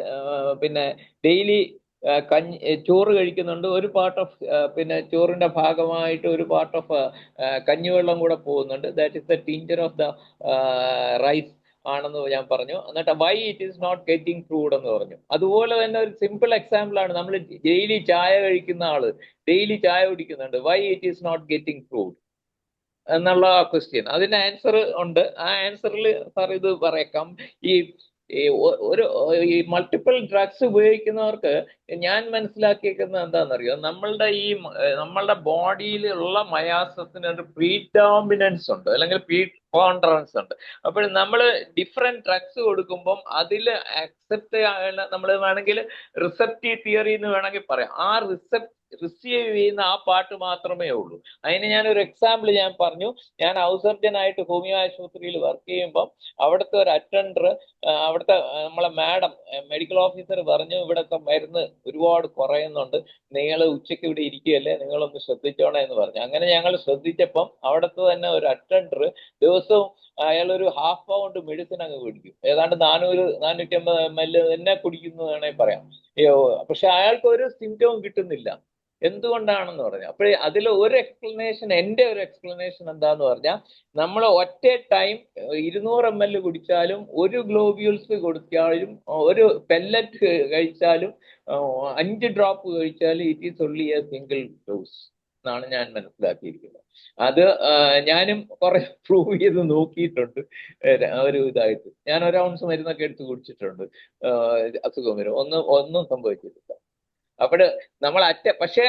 പിന്നെ ഡെയിലി ചോറ് കഴിക്കുന്നുണ്ട്. ഒരു പാർട്ട് ഓഫ് പിന്നെ ചോറിന്റെ ഭാഗമായിട്ട് ഒരു പാർട്ട് ഓഫ് കഞ്ഞിവെള്ളം കൂടെ പോകുന്നുണ്ട്. That is the tincture of the rice ആണെന്ന് ഞാൻ പറഞ്ഞു. എന്നിട്ട് why it is not getting proved എന്ന് പറഞ്ഞു. അതുപോലെ തന്നെ ഒരു സിമ്പിൾ എക്സാമ്പിൾ ആണ്. നമ്മൾ ഡെയിലി ചായ കഴിക്കുന്ന ആള് ഡെയിലി ചായ കുടിക്കുന്നുണ്ട്. Why it is not getting proved എന്നുള്ള ക്വസ്റ്റ്യൻ. അതിന് ആൻസർ ഉണ്ട്. ആ ആൻസറിൽ സാർ ഇത് പറയേക്കാം. ഈ മൾട്ടിപ്പിൾ ഡ്രഗ്സ് ഉപയോഗിക്കുന്നവർക്ക് ഞാൻ മനസ്സിലാക്കിയിരിക്കുന്നത് എന്താണെന്നറിയോ, നമ്മളുടെ ബോഡിയിലുള്ള മയാസത്തിന് ഒരു പ്രീഡോമിനൻസ് ഉണ്ട്, അല്ലെങ്കിൽ പ്രീപോണ്ടറൻസ് ഉണ്ട്. അപ്പോൾ നമ്മൾ ഡിഫറെന്റ് ഡ്രഗ്സ് കൊടുക്കുമ്പം അതിൽ അക്സെപ്റ്റ് നമ്മൾ വേണമെങ്കിൽ റിസപ്റ്റീവ് തിയറി എന്ന് വേണമെങ്കിൽ പറയാം. ആ റിസീവ് ചെയ്യുന്ന ആ പാർട്ട് മാത്രമേ ഉള്ളൂ. അതിന് ഞാനൊരു എക്സാമ്പിൾ ഞാൻ പറഞ്ഞു. ഞാൻ ഹൗസ് സർജനായിട്ട് ഹോമിയോ ആശുപത്രിയിൽ വർക്ക് ചെയ്യുമ്പം അവിടുത്തെ ഒരു അറ്റൻഡർ, അവിടുത്തെ നമ്മളെ മാഡം മെഡിക്കൽ ഓഫീസർ പറഞ്ഞു, ഇവിടുത്തെ മരുന്ന് ഒരുപാട് കുറയുന്നുണ്ട്, നിങ്ങൾ ഉച്ചയ്ക്ക് ഇവിടെ ഇരിക്കുകയല്ലേ, നിങ്ങളൊന്ന് ശ്രദ്ധിച്ചോണേ എന്ന് പറഞ്ഞു. അങ്ങനെ ഞങ്ങൾ ശ്രദ്ധിച്ചപ്പം അവിടുത്തെ തന്നെ ഒരു അറ്റൻഡർ ദിവസവും അയാൾ ഒരു ഹാഫ് പൗണ്ട് മെഡിസിൻ അങ്ങ് കുടിക്കും. ഏതാണ്ട് 400-450 ml തന്നെ കുടിക്കുന്നു വേണമെങ്കിൽ പറയാം. പക്ഷെ അയാൾക്ക് ഒരു സിംറ്റവും കിട്ടുന്നില്ല. എന്തുകൊണ്ടാണെന്ന് പറഞ്ഞാൽ, അപ്പോഴേ അതിൽ ഒരു എക്സ്പ്ലനേഷൻ, എൻ്റെ ഒരു എക്സ്പ്ലനേഷൻ എന്താന്ന് പറഞ്ഞാൽ, നമ്മൾ ഒറ്റ ടൈം 200 ml കുടിച്ചാലും, ഒരു ഗ്ലോബ്യൂൾസ് കൊടുത്താലും, ഒരു പെല്ലറ്റ് കഴിച്ചാലും, 5 ഡ്രോപ്പ് കഴിച്ചാലും it is only A single dose എന്നാണ് ഞാൻ മനസ്സിലാക്കിയിരിക്കുന്നത്. അത് ഞാനും കുറെ പ്രൂവ് ചെയ്ത് നോക്കിയിട്ടുണ്ട്. ഒരു ഇതായിട്ട് ഞാൻ 1 ounce മരുന്നൊക്കെ എടുത്ത് കുടിച്ചിട്ടുണ്ട്. അസുഖം വരും, ഒന്നും സംഭവിച്ചിട്ടില്ല. അപ്പോൾ നമ്മൾ പക്ഷെ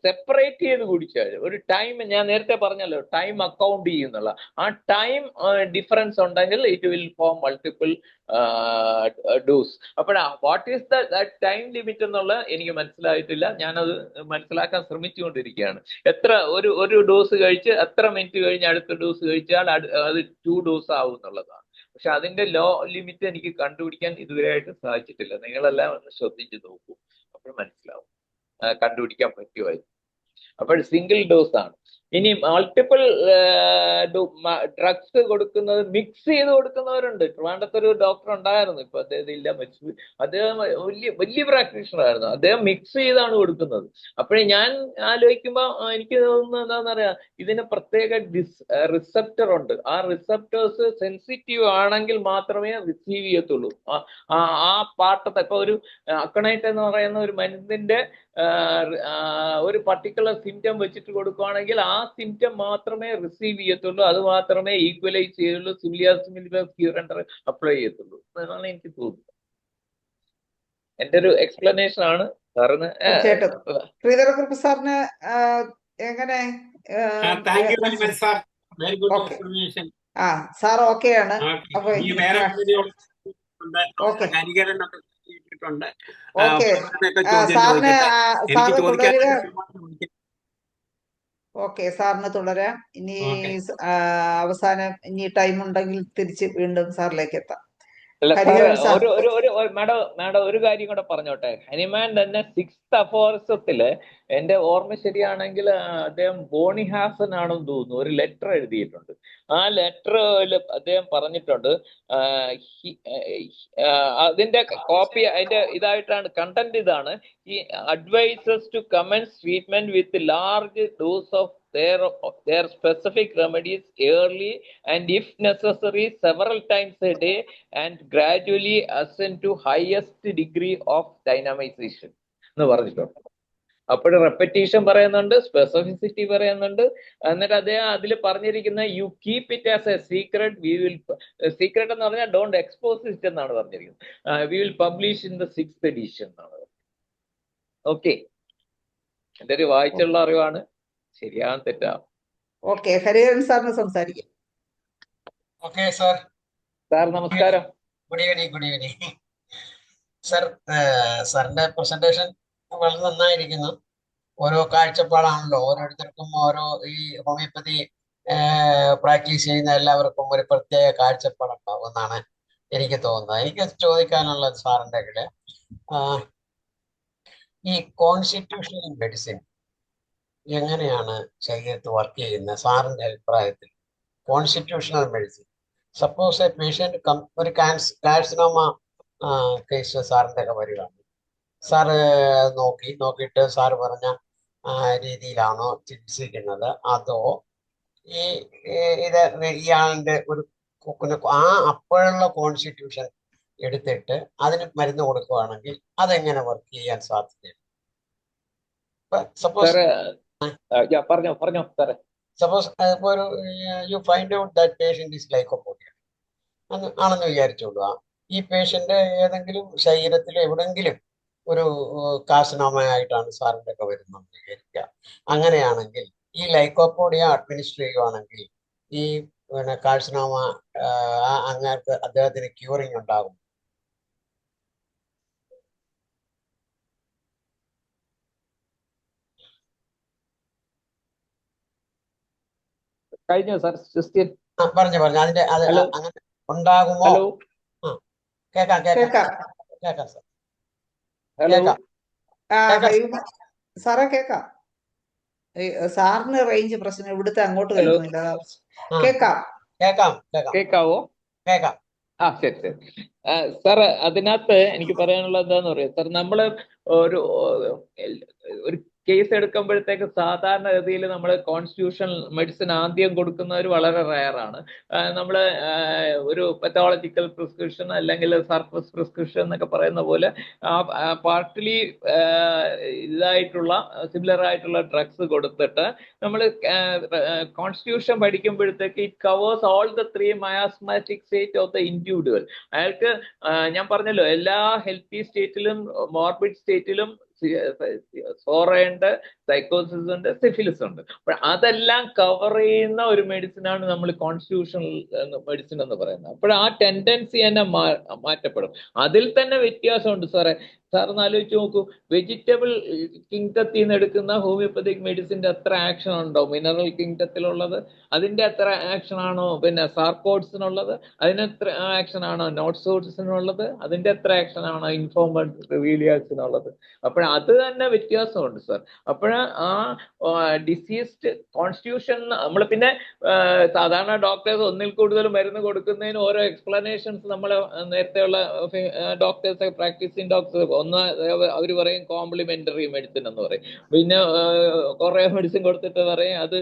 സെപ്പറേറ്റ് ചെയ്ത് കുടിച്ചാൽ ഒരു ടൈം, ഞാൻ നേരത്തെ പറഞ്ഞല്ലോ ടൈം അക്കൗണ്ട് ചെയ്യുന്നുള്ള, ആ ടൈം ഡിഫറൻസ് ഉണ്ടെങ്കിൽ it will form multiple dose. അപ്പോഴാ what is the time limit എന്നുള്ളത് എനിക്ക് മനസ്സിലായിട്ടില്ല. ഞാനത് മനസ്സിലാക്കാൻ ശ്രമിച്ചുകൊണ്ടിരിക്കുകയാണ്. ഒരു ഡോസ് കഴിച്ച് എത്ര മിനിറ്റ് കഴിഞ്ഞ് അടുത്ത ഡോസ് കഴിച്ചാൽ അത് 2 ഡോസ് ആവും എന്നുള്ളതാണ്. പക്ഷെ അതിന്റെ ലോ ലിമിറ്റ് എനിക്ക് കണ്ടുപിടിക്കാൻ ഇതുവരെയായിട്ട് സാധിച്ചിട്ടില്ല. നിങ്ങളെല്ലാം ഒന്ന് ശ്രദ്ധിച്ച് നോക്കൂ, അപ്പോൾ മനസ്സിലാവും, കണ്ടുപിടിക്കാൻ പറ്റുമായിരുന്നു. അപ്പോൾ സിംഗിൾ ഡോസ് ആണ്. ഇനി മൾട്ടിപ്പിൾ ഡ്രഗ്സ് കൊടുക്കുന്നത്, മിക്സ് ചെയ്ത് കൊടുക്കുന്നവരുണ്ട്. ട്രിവാൻഡ്രത്ത് ഒരു ഡോക്ടർ ഉണ്ടായിരുന്നു, ഇപ്പൊ അദ്ദേഹം ഇല്ല, മരിച്ചു. അദ്ദേഹം വലിയ പ്രാക്ടീഷണറായിരുന്നു. അദ്ദേഹം മിക്സ് ചെയ്താണ് കൊടുക്കുന്നത്. അപ്പോഴേ ഞാൻ ആലോചിക്കുമ്പോൾ എനിക്ക് തോന്നുന്നത് എന്താണെന്നറിയാം, ഇതിന് പ്രത്യേക റിസപ്റ്റർ ഉണ്ട്. ആ റിസപ്റ്റേഴ്സ് സെൻസിറ്റീവ് ആണെങ്കിൽ മാത്രമേ റിസീവ് ചെയ്യത്തുള്ളൂ. ആ പാർട്ടത്തെ, ഇപ്പൊ ഒരു അക്കണൈറ്റ് എന്ന് പറയുന്ന ഒരു മരുന്നിന്റെ ഒരു പർട്ടിക്കുലർ സിംറ്റം വെച്ചിട്ട് കൊടുക്കുകയാണെങ്കിൽ ആ സിംറ്റം മാത്രമേ റിസീവ് ചെയ്യത്തുള്ളൂ, അത് മാത്രമേ ഈക്വലൈസ് ചെയ്യുള്ളൂ, സിമിലർ ക്യൂറൻഡർ അപ്ലൈ ചെയ്യത്തുള്ളൂ എന്നാണ് എനിക്ക് തോന്നുന്നത്. എന്റെ ഒരു എക്സ്പ്ലനേഷൻ ആണ് സാറിന്. ശ്രീധരക്കുറുപ്പ് സാറിന് എങ്ങനെ? Thank you very much sir, very good explanation. Sir okay ആണ്. അപ്പൊ ഓക്കെ ഓക്കെ, സാറിന് തുടരാം. ഇനി അവസാനം ഇനി ടൈം ഉണ്ടെങ്കിൽ തിരിച്ച് വീണ്ടും സാറിലേക്ക് എത്താം. മാഡം ഒരു കാര്യം കൂടെ പറഞ്ഞോട്ടെ. ഹനുമാൻ തന്നെ 6th അഫോർസത്തില്, എന്റെ ഓർമ്മ ശരിയാണെങ്കിൽ അദ്ദേഹം ബോണിഹാസൻ ആണെന്ന് തോന്നുന്നു, ഒരു ലെറ്റർ എഴുതിയിട്ടുണ്ട്. ആ ലെറ്ററിൽ അദ്ദേഹം പറഞ്ഞിട്ടുണ്ട്, അതിന്റെ കോപ്പി, അതിന്റെ ഇതായിട്ടാണ് കണ്ടന്റ് ഇതാണ്: ഈ advices to commence treatment with large dose of their specific remedies early and if necessary several times a day and gradually ascend to highest degree of dynamization എന്ന് പറഞ്ഞിട്ടുണ്ട്. അപ്പോൾ റെപ്പറ്റീഷൻ പറയുന്നുണ്ട്, സ്പെസിഫിസിറ്റി പറയുന്നുണ്ട്. എന്നിട്ട് അദ്ദേഹം അതിൽ പറഞ്ഞിരിക്കുന്ന you keep it as A secret, we will, secret എന്ന് പറഞ്ഞാൽ ഡോണ്ട് എക്സ്പോസ് ഇറ്റ് എന്നാണ് പറഞ്ഞിരിക്കുന്നത്. We will publish in the 6th edition എന്നാണ്. ഓക്കെ, എൻ്റെ ഒരു വായിച്ചുള്ള അറിവാണ്, ശരിയാണ് തെറ്റാണ്. ഓക്കെ, ഹരിഹരൻ സാറിന് സംസാരിക്കും. Okay sir. സാർ നമസ്കാരം. Good evening sir. സാറിന്റെ പ്രസന്റേഷൻ വളരെ നന്നായിരിക്കുന്നു. ഓരോ കാഴ്ചപ്പാടാണല്ലോ, ഓരോരുത്തർക്കും ഓരോ ഈ ഹോമിയോപ്പതി പ്രാക്ടീസ് ചെയ്യുന്ന എല്ലാവർക്കും ഒരു പ്രത്യേക കാഴ്ചപ്പാടുണ്ടാവും എന്നാണ് എനിക്ക് തോന്നുന്നത്. എനിക്ക് ചോദിക്കാനുള്ള സാറിൻ്റെ കയ്യില് ഈ കോൺസ്റ്റിറ്റ്യൂഷണൽ മെഡിസിൻ എങ്ങനെയാണ് ശരീരത്ത് വർക്ക് ചെയ്യുന്നത് സാറിൻ്റെ അഭിപ്രായത്തിൽ? Constitutional medicine, suppose A patient ഒരു കാർസിനോമ കേസ് സാറിൻ്റെ ഒക്കെ വരികയാണ്. സാറ് നോക്കിയിട്ട് സാറ് പറഞ്ഞ രീതിയിലാണോ ചികിത്സിക്കുന്നത്, അതോ ഈ ഇത് ഇയാളുടെ അപ്പോഴുള്ള കോൺസ്റ്റിറ്റ്യൂഷൻ എടുത്തിട്ട് അതിന് മരുന്ന് കൊടുക്കുകയാണെങ്കിൽ അതെങ്ങനെ വർക്ക് ചെയ്യാൻ സാധ്യതയുണ്ട്? സപ്പോസ് പറഞ്ഞോ സാറേ. സപ്പോസ് ഒരു you find out that patient is lycopodium ആണെന്ന് വിചാരിച്ചോളൂ. ഈ പേഷ്യന്റ് ഏതെങ്കിലും ശരീരത്തിൽ എവിടെങ്കിലും ഒരു കാർസിനോമയായിട്ടാണ് സാറിൻ്റെ ഒക്കെ വരുന്നത് വിചാരിക്കുക. അങ്ങനെയാണെങ്കിൽ ഈ ലൈക്കോപോഡിയ അഡ്മിനിസ്റ്റർ ചെയ്യുകയാണെങ്കിൽ ഈ കാർസിനോമ അങ്ങേർക്ക് അദ്ദേഹത്തിന് ക്യൂറിങ് ഉണ്ടാകും? കഴിഞ്ഞോ സാർ ക്രിസ്ത്യൻ? പറഞ്ഞു അതിന്റെ ഹലോ അങ്ങനെ ഉണ്ടാകുമോ? ഹലോ കേക്കാം കേക്കാം. സാർ, ഹലോ കേക്കാം. സാറേ കേക്കാം. സാറിന് റേഞ്ച് പ്രശ്നം, ഇവിടുത്തെ അങ്ങോട്ട് ഹലോ കേൾക്കുന്നില്ല. കേക്കാം. കേക്കാവോ? കേക്കാം. ശരി ശരി. സാർ അതിനകത്ത് എനിക്ക് പറയാനുള്ളത് എന്താന്ന് പറയാം സാർ, നമ്മള് ഒരു കേസ് എടുക്കുമ്പോഴത്തേക്ക് സാധാരണഗതിയിൽ നമ്മൾ കോൺസ്റ്റിറ്റ്യൂഷണൽ മെഡിസിൻ ആദ്യം കൊടുക്കുന്നവർ വളരെ റയറാണ്. നമ്മൾ ഒരു പത്തോളജിക്കൽ പ്രിസ്ക്രിപ്ഷൻ അല്ലെങ്കിൽ സർഫസ് പ്രിസ്ക്രിപ്ഷൻ എന്നൊക്കെ പറയുന്ന പോലെ പാർട്ടിലി സിമിലർ ആയിട്ടുള്ള ഡ്രഗ്സ് കൊടുത്തിട്ട് നമ്മൾ കോൺസ്റ്റിറ്റ്യൂഷൻ പഠിക്കുമ്പോഴത്തേക്ക് it covers all the 3 miasmatic state of the individual. അയാൾക്ക് ഞാൻ പറഞ്ഞല്ലോ, എല്ലാ ഹെൽത്തി സ്റ്റേറ്റിലും മോർബിഡ് സ്റ്റേറ്റിലും സോറയുണ്ട്, സൈക്കോസിസ് ഉണ്ട്, സിഫിലിസ് ഉണ്ട്. അപ്പോൾ അതെല്ലാം കവർ ചെയ്യുന്ന ഒരു മെഡിസിനാണ് നമ്മൾ കോൺസ്റ്റിറ്റ്യൂഷണൽ മെഡിസിൻ എന്ന് പറയുന്നത്. അപ്പോൾ ആ ടെൻഡൻസി തന്നെ മാറ്റപ്പെടും. അതിൽ തന്നെ വ്യത്യാസമുണ്ട് സാറേ. സാറിന് ആലോചിച്ച് നോക്കൂ, വെജിറ്റബിൾ കിങ്ഡത്തിൽ നിന്ന് എടുക്കുന്ന ഹോമിയോപ്പതിക് മെഡിസിൻ്റെ അത്ര ആക്ഷൻ ഉണ്ടോ മിനറൽ കിങ്ഡത്തിലുള്ളത്? അതിൻ്റെ അത്ര ആക്ഷൻ ആണോ പിന്നെ സാർക്കോഡ്സിനുള്ളത്? അതിനെത്ര ആക്ഷൻ ആണോ നോട്ട്സോഡ്സിനുള്ളത്? അതിൻ്റെ എത്ര ആക്ഷൻ ആണോ ഇൻഫോമഡ് റിവീലിയാസിനുള്ളത്? അപ്പോൾ അത് തന്നെ വ്യത്യാസമുണ്ട് സാർ. അപ്പോൾ ആ ഡിസീസ്ഡ് കോൺസ്റ്റിറ്റ്യൂഷൻ നമ്മൾ പിന്നെ സാധാരണ ഡോക്ടേഴ്സ് ഒന്നിൽ കൂടുതൽ മരുന്ന് കൊടുക്കുന്നതിന് ഓരോ എക്സ്പ്ലനേഷൻസ് നമ്മൾ നേരത്തെയുള്ള ഡോക്ടേഴ്സ് പ്രാക്ടീസിങ് ഡോക്ടേഴ്സ് അവർ പറയും കോംപ്ലിമെന്ററി മെഡിസിൻ എന്ന് പറയും. പിന്നെ കുറേ മെഡിസിൻ കൊടുത്തിട്ട് പറയും അത്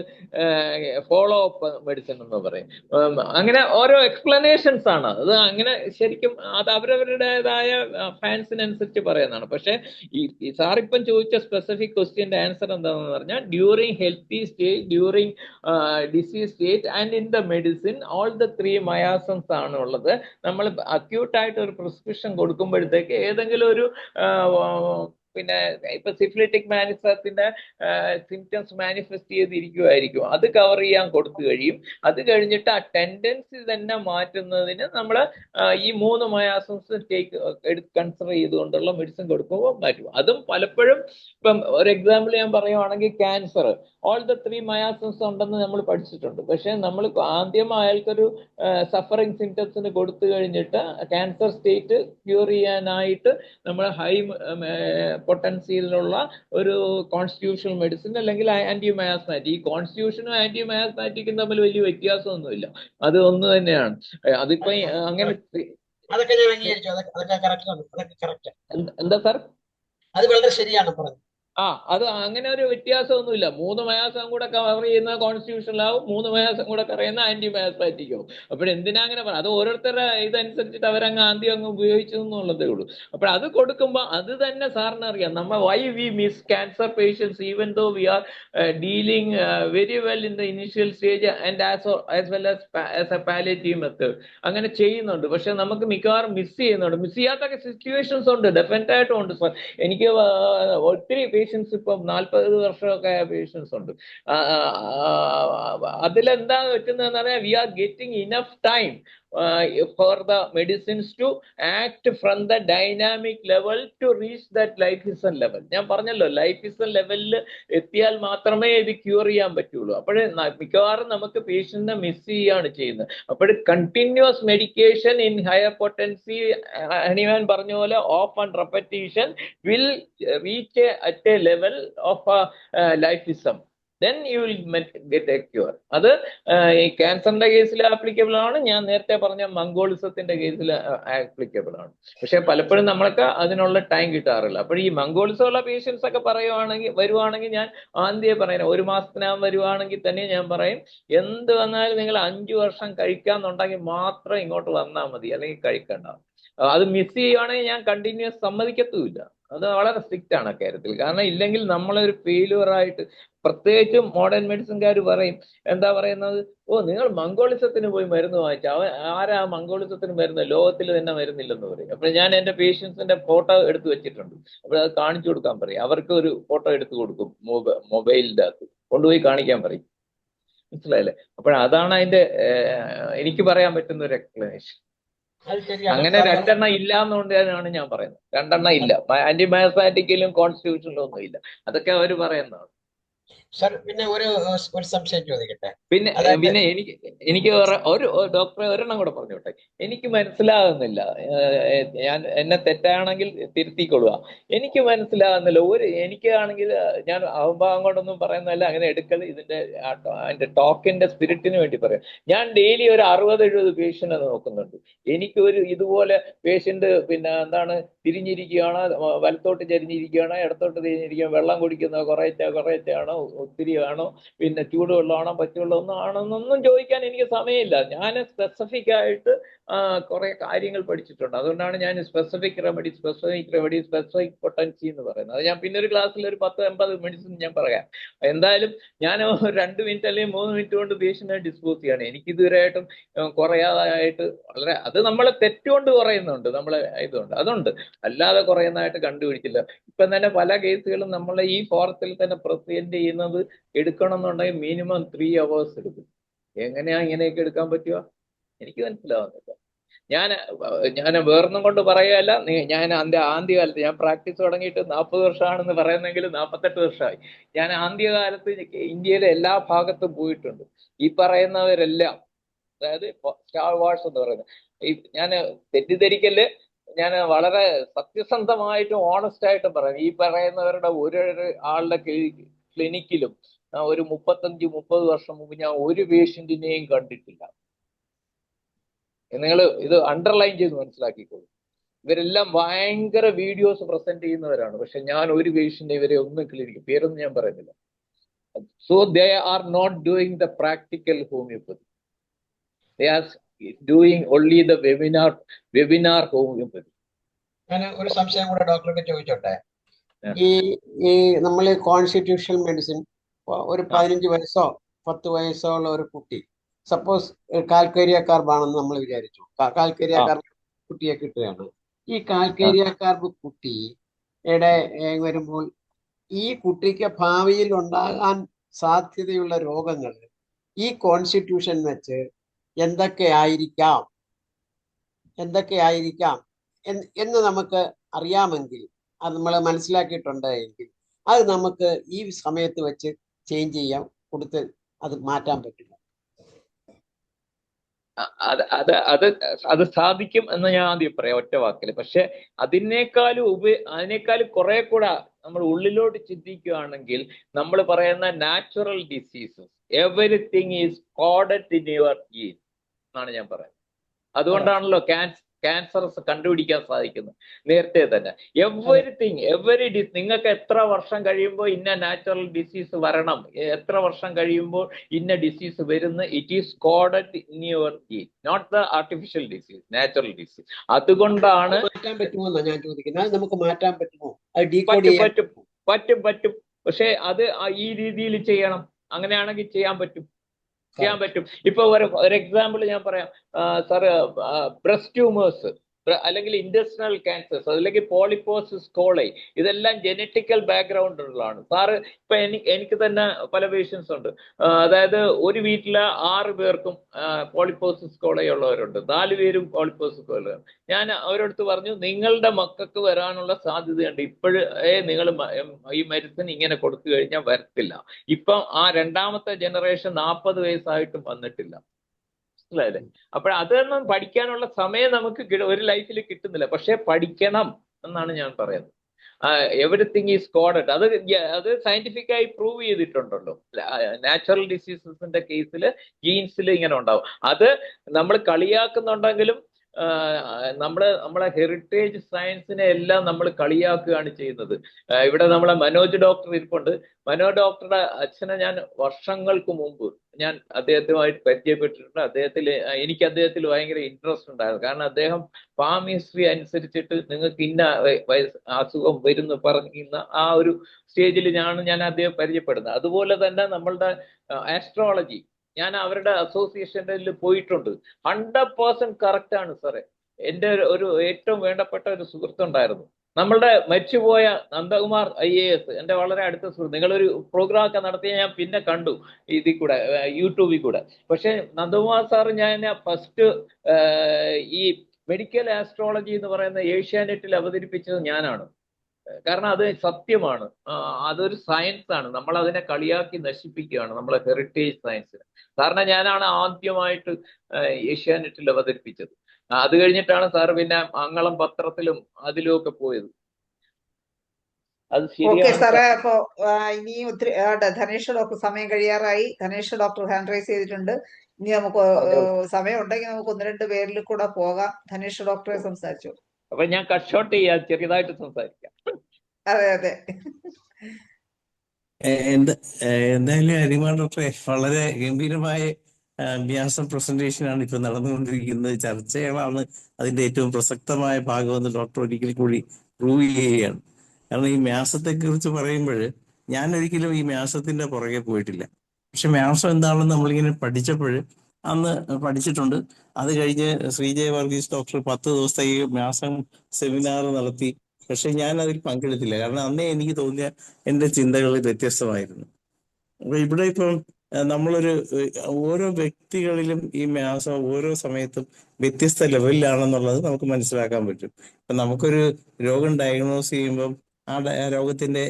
ഫോളോ അപ്പ് മെഡിസിൻ എന്ന് പറയും. അങ്ങനെ ഓരോ എക്സ്പ്ലനേഷൻസ് ആണ് അത്. അങ്ങനെ ശരിക്കും അത് അവരവരുടേതായ ഫാൻസിനനുസരിച്ച് പറയുന്നതാണ്. പക്ഷെ ഈ സാറിപ്പം ചോദിച്ച സ്പെസിഫിക് ക്വസ്റ്റ്യൻ്റെ ആൻസർ എന്താണെന്ന് പറഞ്ഞാൽ, during healthy stage, during disease state and in the medicine all the 3 മയാസംസ് ആണ് ഉള്ളത്. നമ്മൾ അക്യൂട്ടായിട്ട് ഒരു പ്രിസ്ക്രിപ്ഷൻ കൊടുക്കുമ്പോഴത്തേക്ക് ഏതെങ്കിലും ഒരു പിന്നെ ഇപ്പൊ സിഫിലിറ്റിക് മാനിഫെസ്റ്റിന്റെ സിംറ്റംസ് മാനിഫെസ്റ്റ് ചെയ്തിരിക്കുമായിരിക്കും, അത് കവർ ചെയ്യാൻ കൊടുത്തു കഴിയും. അത് കഴിഞ്ഞിട്ട് ആ ടെൻഡൻസി തന്നെ മാറ്റുന്നതിന് നമ്മൾ ഈ 3 മയാസംസ് കൺസിഡർ ചെയ്തുകൊണ്ടുള്ള മെഡിസിൻ കൊടുക്കുമ്പോൾ മാറ്റും. അതും പലപ്പോഴും ഇപ്പം ഒരു എക്സാമ്പിൾ ഞാൻ പറയുവാണെങ്കിൽ, ക്യാൻസർ ഓൾ ദ 3 മയാസംസ് ഉണ്ടെന്ന് നമ്മൾ പഠിച്ചിട്ടുണ്ട്. പക്ഷെ നമ്മൾ ആദ്യം അയാൾക്കൊരു സഫറിങ് സിംറ്റംസിന് കൊടുത്തു കഴിഞ്ഞിട്ട് ക്യാൻസർ സ്റ്റേറ്റ് ക്യൂർ ചെയ്യാനായിട്ട് നമ്മൾ ഹൈ പൊട്ടൻസിയിലുള്ള ഒരു കോൺസ്റ്റിറ്റ്യൂഷണൽ മെഡിസിൻ അല്ലെങ്കിൽ ആന്റിമയാസ്മാറ്റിക്. ഈ കോൺസ്റ്റിറ്റ്യൂഷനും ആന്റിമയാസ്മാറ്റിക്കും തമ്മിൽ വലിയ വ്യത്യാസമൊന്നുമില്ല, അത് ഒന്ന് തന്നെയാണ്. അതിപ്പോ അങ്ങനെ അതൊക്കെ ഞാൻ അംഗീകരിച്ചു. അതൊക്കെ കറക്റ്റ്. എന്താ സാർ? അത് വളരെ ശരിയാണ് പറഞ്ഞത്. അത് അങ്ങനെ ഒരു വ്യത്യാസമൊന്നുമില്ല. 3 മയാസം കൂടെ കവർ ചെയ്യുന്ന കോൺസ്റ്റിറ്റ്യൂഷനിലാവും, 3 മയാസം കൂടെ പറയുന്ന ആന്റി മയാസ്മാറ്റിക്കാവും. അപ്പോൾ എന്തിനാ അങ്ങനെ പറയാം? അത് ഓരോരുത്തരുടെ ഇതനുസരിച്ചിട്ട് അവരങ്ങ് ആദ്യം അങ്ങ് ഉപയോഗിച്ചു എന്നുള്ളതേ ഉള്ളൂ. അപ്പോൾ അത് കൊടുക്കുമ്പോൾ അത് തന്നെ സാറിന് അറിയാം, നമ്മൾ why we miss cancer patients even though we are dealing very well in the initial stage and as well as a palliative method. അങ്ങനെ ചെയ്യുന്നുണ്ട്. പക്ഷെ നമുക്ക് മിക്കവാറും മിസ് ചെയ്യുന്നുണ്ട്. മിസ് ചെയ്യാത്ത സിറ്റുവേഷൻസ് ഉണ്ട്, ഡെഫിനറ്റ് ആയിട്ടും ഉണ്ട് സാർ. എനിക്ക് ഒത്തിരി പേഷ്യൻസ് ഇപ്പം 40 വർഷമൊക്കെ ആയ പേഷ്യൻസ് ഉണ്ട്. അതിലെന്താ പറ്റുന്നതെന്ന് പറഞ്ഞാൽ, we are getting enough time. for the medicines to act from the dynamic level to reach that life-ism level. ഞാൻ പറഞ്ഞല്ലോ ലൈഫ്-ism ലെവലിൽ എത്തിയാൽ മാത്രമേ ഇത് ക്യൂർ ചെയ്യാൻ പറ്റുള്ളൂ. അപ്പോഴേ മിക്കവാറും നമുക്ക് പേഷ്യന്റിനെ മിസ് ചെയ്യുകയാണ് ചെയ്യുന്നത്. അപ്പോൾ continuous medication in higher potency, Hahnemann പറഞ്ഞ പോലെ ഓഫ് ആൻഡ് repetition will reach at a level of lifeism. then you will get a cure. അത് ഈ ക്യാൻസറിന്റെ കേസിൽ ആപ്ലിക്കബിൾ ആണ്, ഞാൻ നേരത്തെ പറഞ്ഞ മംഗോളിസത്തിന്റെ കേസിൽ ആപ്ലിക്കബിൾ ആണ്. പക്ഷെ പലപ്പോഴും നമ്മൾക്ക് അതിനുള്ള ടൈം കിട്ടാറില്ല. അപ്പോൾ ഈ മംഗോളിസം ഉള്ള പേഷ്യൻസ് ഒക്കെ വരുവാണെങ്കിൽ ഞാൻ ആദ്യമേ പറയാം, 1 മാസത്തിനകം വരുവാണെങ്കിൽ തന്നെ ഞാൻ പറയും, എന്ത് വന്നാലും നിങ്ങൾ 5 വർഷം കഴിക്കാന്നുണ്ടെങ്കിൽ മാത്രം ഇങ്ങോട്ട് വന്നാൽ മതി, അല്ലെങ്കിൽ കഴിക്കണ്ട. അത് മിസ് ചെയ്യുവാണെങ്കിൽ ഞാൻ കണ്ടിന്യൂസ് സമ്മതിക്കത്തുമില്ല. അത് വളരെ സ്ട്രിക്റ്റ് ആണ് അക്കാര്യത്തിൽ. കാരണം ഇല്ലെങ്കിൽ നമ്മളൊരു ഫെയിലുവറായിട്ട്, പ്രത്യേകിച്ചും മോഡേൺ മെഡിസിൻകാർ പറയും, എന്താ പറയുന്നത്, നിങ്ങൾ മംഗോളിസത്തിന് പോയി മരുന്ന് വാങ്ങിച്ച, ആരാ മംഗോളിസത്തിന് മരുന്ന്, ലോകത്തിൽ തന്നെ മരുന്നില്ലെന്ന് പറയും. അപ്പോൾ ഞാൻ എൻ്റെ പേഷ്യൻസിന്റെ ഫോട്ടോ എടുത്തു വെച്ചിട്ടുണ്ട്. അപ്പോൾ അത് കാണിച്ചു കൊടുക്കാൻ പറയും. അവർക്ക് ഒരു ഫോട്ടോ എടുത്തു കൊടുക്കും, മൊബൈലിൻ്റെ അകത്ത് കൊണ്ടുപോയി കാണിക്കാൻ പറയും. മനസ്സിലായില്ലേ? അപ്പോഴതാണ് അതിന്റെ എനിക്ക് പറയാൻ പറ്റുന്ന ഒരു എക്സ്പ്ലനേഷൻ. അങ്ങനെ 2 എണ്ണം ഇല്ല എന്നുകൊണ്ടാണ് ഞാൻ പറയുന്നത്. 2 എണ്ണം ഇല്ല, ആന്റിബയോട്ടിക്കിലും കോൺസ്റ്റിറ്റ്യൂഷനിലും ഒന്നും ഇല്ല. അതൊക്കെ അവർ പറയുന്നതാണ്. സർ, പിന്നെ ഒരു സംശയം ചോദിക്കട്ടെ. പിന്നെ എനിക്ക് ഒരു ഡോക്ടറെ ഒരെണ്ണം കൂടെ പറഞ്ഞോട്ടെ. എനിക്ക് മനസ്സിലാകുന്നില്ല, ഞാൻ എന്നെ തെറ്റാണെങ്കിൽ തിരുത്തിക്കൊള്ളുക. എനിക്ക് മനസ്സിലാകുന്നില്ല. എനിക്കാണെങ്കിൽ ഞാൻ അഹംഭാവം കൊണ്ടൊന്നും പറയുന്നതല്ല, അങ്ങനെ എടുക്കൽ അതിന്റെ ടോക്കിന്റെ സ്പിരിറ്റിന് വേണ്ടി പറയാം. ഞാൻ ഡെയിലി ഒരു 60-70 പേഷ്യന്റ് നോക്കുന്നുണ്ട്. എനിക്കൊരു ഇതുപോലെ പേഷ്യന്റ് പിന്നെ എന്താണ് തിരിഞ്ഞിരിക്കുകയാണോ, വലത്തോട്ട് ചരിഞ്ഞിരിക്കുകയാണോ, ഇടത്തോട്ട് തിരിഞ്ഞിരിക്കുകയാണോ, വെള്ളം കുടിക്കുന്ന കുറേച്ചാണോ, ഒത്തിരി ആണോ, പിന്നെ ചൂടുവെള്ളമാണോ, പച്ചവെള്ളമൊന്നും ആണെന്നൊന്നും ചോദിക്കാൻ എനിക്ക് സമയമില്ല. ഞാൻ സ്പെസിഫിക് ആയിട്ട് കുറെ കാര്യങ്ങൾ പഠിച്ചിട്ടുണ്ട്. അതുകൊണ്ടാണ് ഞാൻ സ്പെസിഫിക് റെമഡി, സ്പെസിഫിക് പൊട്ടൻസി എന്ന് പറയുന്നത്. അത് ഞാൻ പിന്നെ ഒരു ക്ലാസ്സിൽ ഒരു 10-50 മെഡിസിൻ ഞാൻ പറയാം. എന്തായാലും ഞാൻ 2 മിനിറ്റ് അല്ലെങ്കിൽ 3 മിനിറ്റ് കൊണ്ട് പേഷ്യന്റിനെ ഡിസ്പോസ് ചെയ്യാണ്. എനിക്കിതുവരെയായിട്ടും കുറയാതായിട്ട് വളരെ, അത് നമ്മളെ തെറ്റുകൊണ്ട് കുറയുന്നുണ്ട്, നമ്മളെ ഇതുണ്ട്, അതുണ്ട്, അല്ലാതെ കുറയുന്നതായിട്ട് കണ്ടുപിടിച്ചില്ല. ഇപ്പം തന്നെ പല കേസുകളും നമ്മളെ ഈ ഫോറത്തിൽ തന്നെ പ്രസന്റ് ചെയ്യുന്നത് എടുക്കണം എന്നുണ്ടെങ്കിൽ മിനിമം 3 hours എടുക്കും. എങ്ങനെയാ ഇങ്ങനെയൊക്കെ എടുക്കാൻ പറ്റുക? എനിക്ക് മനസ്സിലാവുന്നില്ല. ഞാൻ വേറൊന്നും കൊണ്ട് പറയുകയല്ല. ഞാൻ ആദ്യകാലത്ത് ഞാൻ പ്രാക്ടീസ് തുടങ്ങിയിട്ട് 40 വർഷമാണെന്ന് പറയുന്നെങ്കിൽ 48 വർഷമായി. ഞാൻ ആദ്യകാലത്ത് ഇന്ത്യയിലെ എല്ലാ ഭാഗത്തും പോയിട്ടുണ്ട്. ഈ പറയുന്നവരെല്ലാം, അതായത് സ്റ്റാർ വാർസ് എന്ന് പറയുന്നത്, ഞാൻ തെറ്റിദ്ധരിക്കല്, ഞാൻ വളരെ സത്യസന്ധമായിട്ടും ഓണസ്റ്റ് ആയിട്ടും പറയാം. ഈ പറയുന്നവരുടെ ഒരു ആളുടെ ക്ലിനിക്കിലും ഒരു 35-30 വർഷം മുമ്പ് ഞാൻ ഒരു പേഷ്യന്റിനെയും കണ്ടിട്ടില്ല. നിങ്ങൾ ഇത് അണ്ടർലൈൻ ചെയ്ത് മനസ്സിലാക്കിക്കോളൂ. ഇവരെല്ലാം ഭയങ്കര വീഡിയോസ് പ്രസന്റ് ചെയ്യുന്നവരാണ്. പക്ഷെ ഞാൻ ഒരു പേഷ്യന്റ് ഇവരെ ഒന്നും ക്ലിനിക്ക്, പേരൊന്നും ഞാൻ പറയുന്നില്ല. So they are not doing the practical homeopathy, they are doing only the webinar homeopathy. ഞാൻ ഒരു സംശയം കൂടെ ഡോക്ടർക്ക് ചോദിച്ചോട്ടെ. ഈ നമ്മൾ കോൺസ്റ്റിറ്റ്യൂഷണൽ മെഡിസിൻ ഒരു 15 വയസ്സോ 10 വയസ്സോ ഉള്ള ഒരു കുട്ടി, സപ്പോസ് കാൽക്കേരിയ കാർബാണെന്ന് നമ്മൾ വിചാരിച്ചു, കാൽക്കേരിയ കാർബ് കുട്ടിയെ കിട്ടുകയാണ്. ഈ കാൽക്കേരിയ കാർബ് കുട്ടിയുടെ വരുമ്പോൾ ഈ കുട്ടിക്ക് ഭാവിയിൽ ഉണ്ടാകാൻ സാധ്യതയുള്ള രോഗങ്ങൾ ഈ കോൺസ്റ്റിറ്റ്യൂഷൻ വെച്ച് എന്തൊക്കെയായിരിക്കാം എന്ന് നമുക്ക് അറിയാമെങ്കിൽ, അത് നമ്മൾ മനസ്സിലാക്കിയിട്ടുണ്ടെങ്കിൽ, അത് നമുക്ക് ഈ സമയത്ത് വെച്ച് ചേഞ്ച് ചെയ്യാൻ കൊടുത്ത് അത് മാറ്റാൻ പറ്റില്ല. അത് സാധിക്കും എന്ന് ഞാൻ ആദ്യം പറയാം ഒറ്റ വാക്കില്. പക്ഷെ അതിനേക്കാളും കുറെ കൂടെ നമ്മൾ ഉള്ളിലോട്ട് ചിന്തിക്കുകയാണെങ്കിൽ, നമ്മൾ പറയുന്ന natural diseases, everything is coded in your gene എന്നാണ് ഞാൻ പറയുന്നത്. അതുകൊണ്ടാണല്ലോ ക്യാൻസർസ് കണ്ടുപിടിക്കാൻ സാധിക്കുന്നത് നേരത്തെ തന്നെ. എവരി നിങ്ങൾക്ക് എത്ര വർഷം കഴിയുമ്പോൾ ഇന്ന നാച്ചുറൽ ഡിസീസ് വരണം, എത്ര വർഷം കഴിയുമ്പോൾ ഇന്ന ഡിസീസ് വരുന്ന, it is coded in your gene, not the artificial disease, natural disease. അതുകൊണ്ടാണ് മാറ്റാൻ പറ്റുമോ ഞാൻ ചോദിക്കുന്നത്. നമുക്ക് മാറ്റാൻ പറ്റുമോ? പറ്റും. പക്ഷെ അത് ഈ രീതിയിൽ ചെയ്യണം. അങ്ങനെയാണെങ്കിൽ ചെയ്യാൻ പറ്റും. ഇപ്പൊ ഒരു എക്സാമ്പിൾ ഞാൻ പറയാം. സാറ് ബ്രസ്റ്റ് ട്യൂമേഴ്സ് അല്ലെങ്കിൽ ഇൻഡസ്ട്രിയൽ ക്യാൻസേഴ്സ്, അല്ലെങ്കിൽ പോളിപ്പോസിസ് കോളൈ, ഇതെല്ലാം ജനറ്റിക്കൽ ബാക്ക്ഗ്രൗണ്ട് ഉള്ളതാണ്. സാറ് ഇപ്പൊ എനിക്ക് തന്നെ പല പേഷ്യൻസ് ഉണ്ട്. അതായത് ഒരു വീട്ടിലെ 6 പേർക്കും പോളിപ്പോസിസ് കോളൈ ഉള്ളവരുണ്ട്, 4 പേരും പോളിപ്പോസിസ് കോളൈ. ഞാൻ അവരടുത്ത് പറഞ്ഞു, നിങ്ങളുടെ മക്കൾക്ക് വരാനുള്ള സാധ്യതയുണ്ട്, ഇപ്പോഴേ നിങ്ങൾ ഈ മെഡിസിൻ ഇങ്ങനെ കൊടുത്തു കഴിഞ്ഞാൽ വരത്തില്ല. ഇപ്പം ആ രണ്ടാമത്തെ ജനറേഷൻ 40 വയസ്സായിട്ടും വന്നിട്ടില്ല. മനസ്സിലായില്ലേ? അപ്പോൾ അതൊന്നും പഠിക്കാനുള്ള സമയം നമുക്ക് ഒരു ലൈഫിൽ കിട്ടുന്നില്ല. പക്ഷെ പഠിക്കണം എന്നാണ് ഞാൻ പറയുന്നത്. Everything is coded. അത് സയന്റിഫിക്കായി പ്രൂവ് ചെയ്തിട്ടുണ്ടല്ലോ. നാച്ചുറൽ ഡിസീസസിന്റെ കേസിൽ ജീൻസിൽ ഇങ്ങനെ ഉണ്ടാവും. അത് നമ്മൾ കളിയാക്കുന്നുണ്ടെങ്കിലും നമ്മളെ ഹെറിറ്റേജ് സയൻസിനെ എല്ലാം നമ്മൾ കളിയാക്കുകയാണ് ചെയ്യുന്നത്. ഇവിടെ നമ്മളെ മനോജ് ഡോക്ടർ ഇരിപ്പുണ്ട്. മനോജ് ഡോക്ടറുടെ അച്ഛനെ ഞാൻ വർഷങ്ങൾക്ക് മുമ്പ് ഞാൻ അദ്ദേഹത്തുമായിട്ട് പരിചയപ്പെട്ടിട്ടുണ്ട്. എനിക്ക് അദ്ദേഹത്തിൽ ഭയങ്കര ഇൻട്രസ്റ്റ് ഉണ്ടായിരുന്നു. കാരണം അദ്ദേഹം ഫാം ഹിസ്റ്ററി അനുസരിച്ചിട്ട് നിങ്ങൾക്ക് ഇന്ന അസുഖം വരുന്നു പറയുന്ന ആ ഒരു സ്റ്റേജിൽ ഞാൻ അദ്ദേഹം പരിചയപ്പെടുന്നത്. അതുപോലെ തന്നെ നമ്മളുടെ ആസ്ട്രോളജി, ഞാൻ അവരുടെ അസോസിയേഷനിൽ പോയിട്ടുണ്ട്. 100% കറക്റ്റ് ആണ് സാറേ. എൻ്റെ ഒരു ഏറ്റവും വേണ്ടപ്പെട്ട ഒരു സുഹൃത്തുണ്ടായിരുന്നു, നമ്മളുടെ മരിച്ചുപോയ നന്ദകുമാർ IAS, എൻ്റെ വളരെ അടുത്ത സുഹൃത്ത്. നിങ്ങളൊരു പ്രോഗ്രാം ഒക്കെ നടത്തിയ ഞാൻ പിന്നെ കണ്ടു ഇതിൽ കൂടെ, യൂട്യൂബിൽ കൂടെ. പക്ഷെ നന്ദകുമാർ സാറ് ഞാൻ ഫസ്റ്റ് ഈ മെഡിക്കൽ ആസ്ട്രോളജി എന്ന് പറയുന്ന ഏഷ്യാനെറ്റിൽ അവതരിപ്പിച്ചത് ഞാനാണ്. കാരണം അത് സത്യമാണ്, അതൊരു സയൻസ് ആണ്. നമ്മൾ അതിനെ കളിയാക്കി നശിപ്പിക്കുകയാണ് നമ്മളെ ഹെറിറ്റേജ് സയൻസിന്. കാരണം ഞാനാണ് ആദ്യമായിട്ട് ഏഷ്യാനെറ്റിൽ അവതരിപ്പിച്ചത്. അത് കഴിഞ്ഞിട്ടാണ് സാറ് പിന്നെ മംഗളം പത്രത്തിലും അതിലും ഒക്കെ പോയത്. അത് ഓക്കെ ശരിയാണ് സാറേ. സാർ. അപ്പോ ഇനിയും ഒത്തിരി ധനേഷ് ഡോക്ടർ സമയം കഴിയാറായി. ധനേഷ് ഡോക്ടർ ഹാൻഡ് റൈസ് ചെയ്തിട്ടുണ്ട്. ഇനി നമുക്ക് സമയം ഉണ്ടെങ്കിൽ നമുക്ക് 1-2 പേരിൽ കൂടെ പോകാം. ധനേഷ് ഡോക്ടറെ സംസാരിച്ചു. അപ്പൊ ഞാൻ കട്ട് ഷോട്ട് ചെയ്യാം, ചെറിയതായിട്ട് സംസാരിക്കാം. അതെ അതെ. എന്തായാലും അരിമാൻ ഡോക്ടറെ വളരെ ഗംഭീരമായ വ്യാസം പ്രസന്റേഷൻ ആണ് ഇപ്പൊ നടന്നുകൊണ്ടിരിക്കുന്നത്. ചർച്ചകളാണ് അതിന്റെ ഏറ്റവും പ്രസക്തമായ ഭാഗമെന്ന് ഡോക്ടർ ഒരിക്കൽ കൂടി പ്രൂവ് ചെയ്യുകയാണ്. കാരണം ഈ വ്യാസത്തെ കുറിച്ച് പറയുമ്പോൾ ഞാൻ ഒരിക്കലും ഈ വ്യാസത്തിന്റെ പുറകെ പോയിട്ടില്ല. പക്ഷെ വ്യാസം എന്താണെന്ന് നമ്മളിങ്ങനെ പഠിച്ചപ്പോൾ അന്ന് പഠിച്ചിട്ടുണ്ട്. അത് കഴിഞ്ഞ് ശ്രീജയ വർഗീസ് ഡോക്ടർ 10 ദിവസത്തെ ഈ വ്യാസം സെമിനാർ നടത്തി. പക്ഷെ ഞാൻ അതിൽ പങ്കെടുത്തില്ല. കാരണം അന്നേ എനിക്ക് തോന്നിയ എൻ്റെ ചിന്തകൾ വ്യത്യസ്തമായിരുന്നു. അപ്പൊ ഇവിടെ ഇപ്പം നമ്മളൊരു ഓരോ വ്യക്തികളിലും ഈ വ്യാസം ഓരോ സമയത്തും വ്യത്യസ്ത ലെവലിലാണെന്നുള്ളത് നമുക്ക് മനസ്സിലാക്കാൻ പറ്റും. ഇപ്പൊ നമുക്കൊരു രോഗം ഡയഗ്നോസ് ചെയ്യുമ്പം ആ രോഗത്തിന്റെ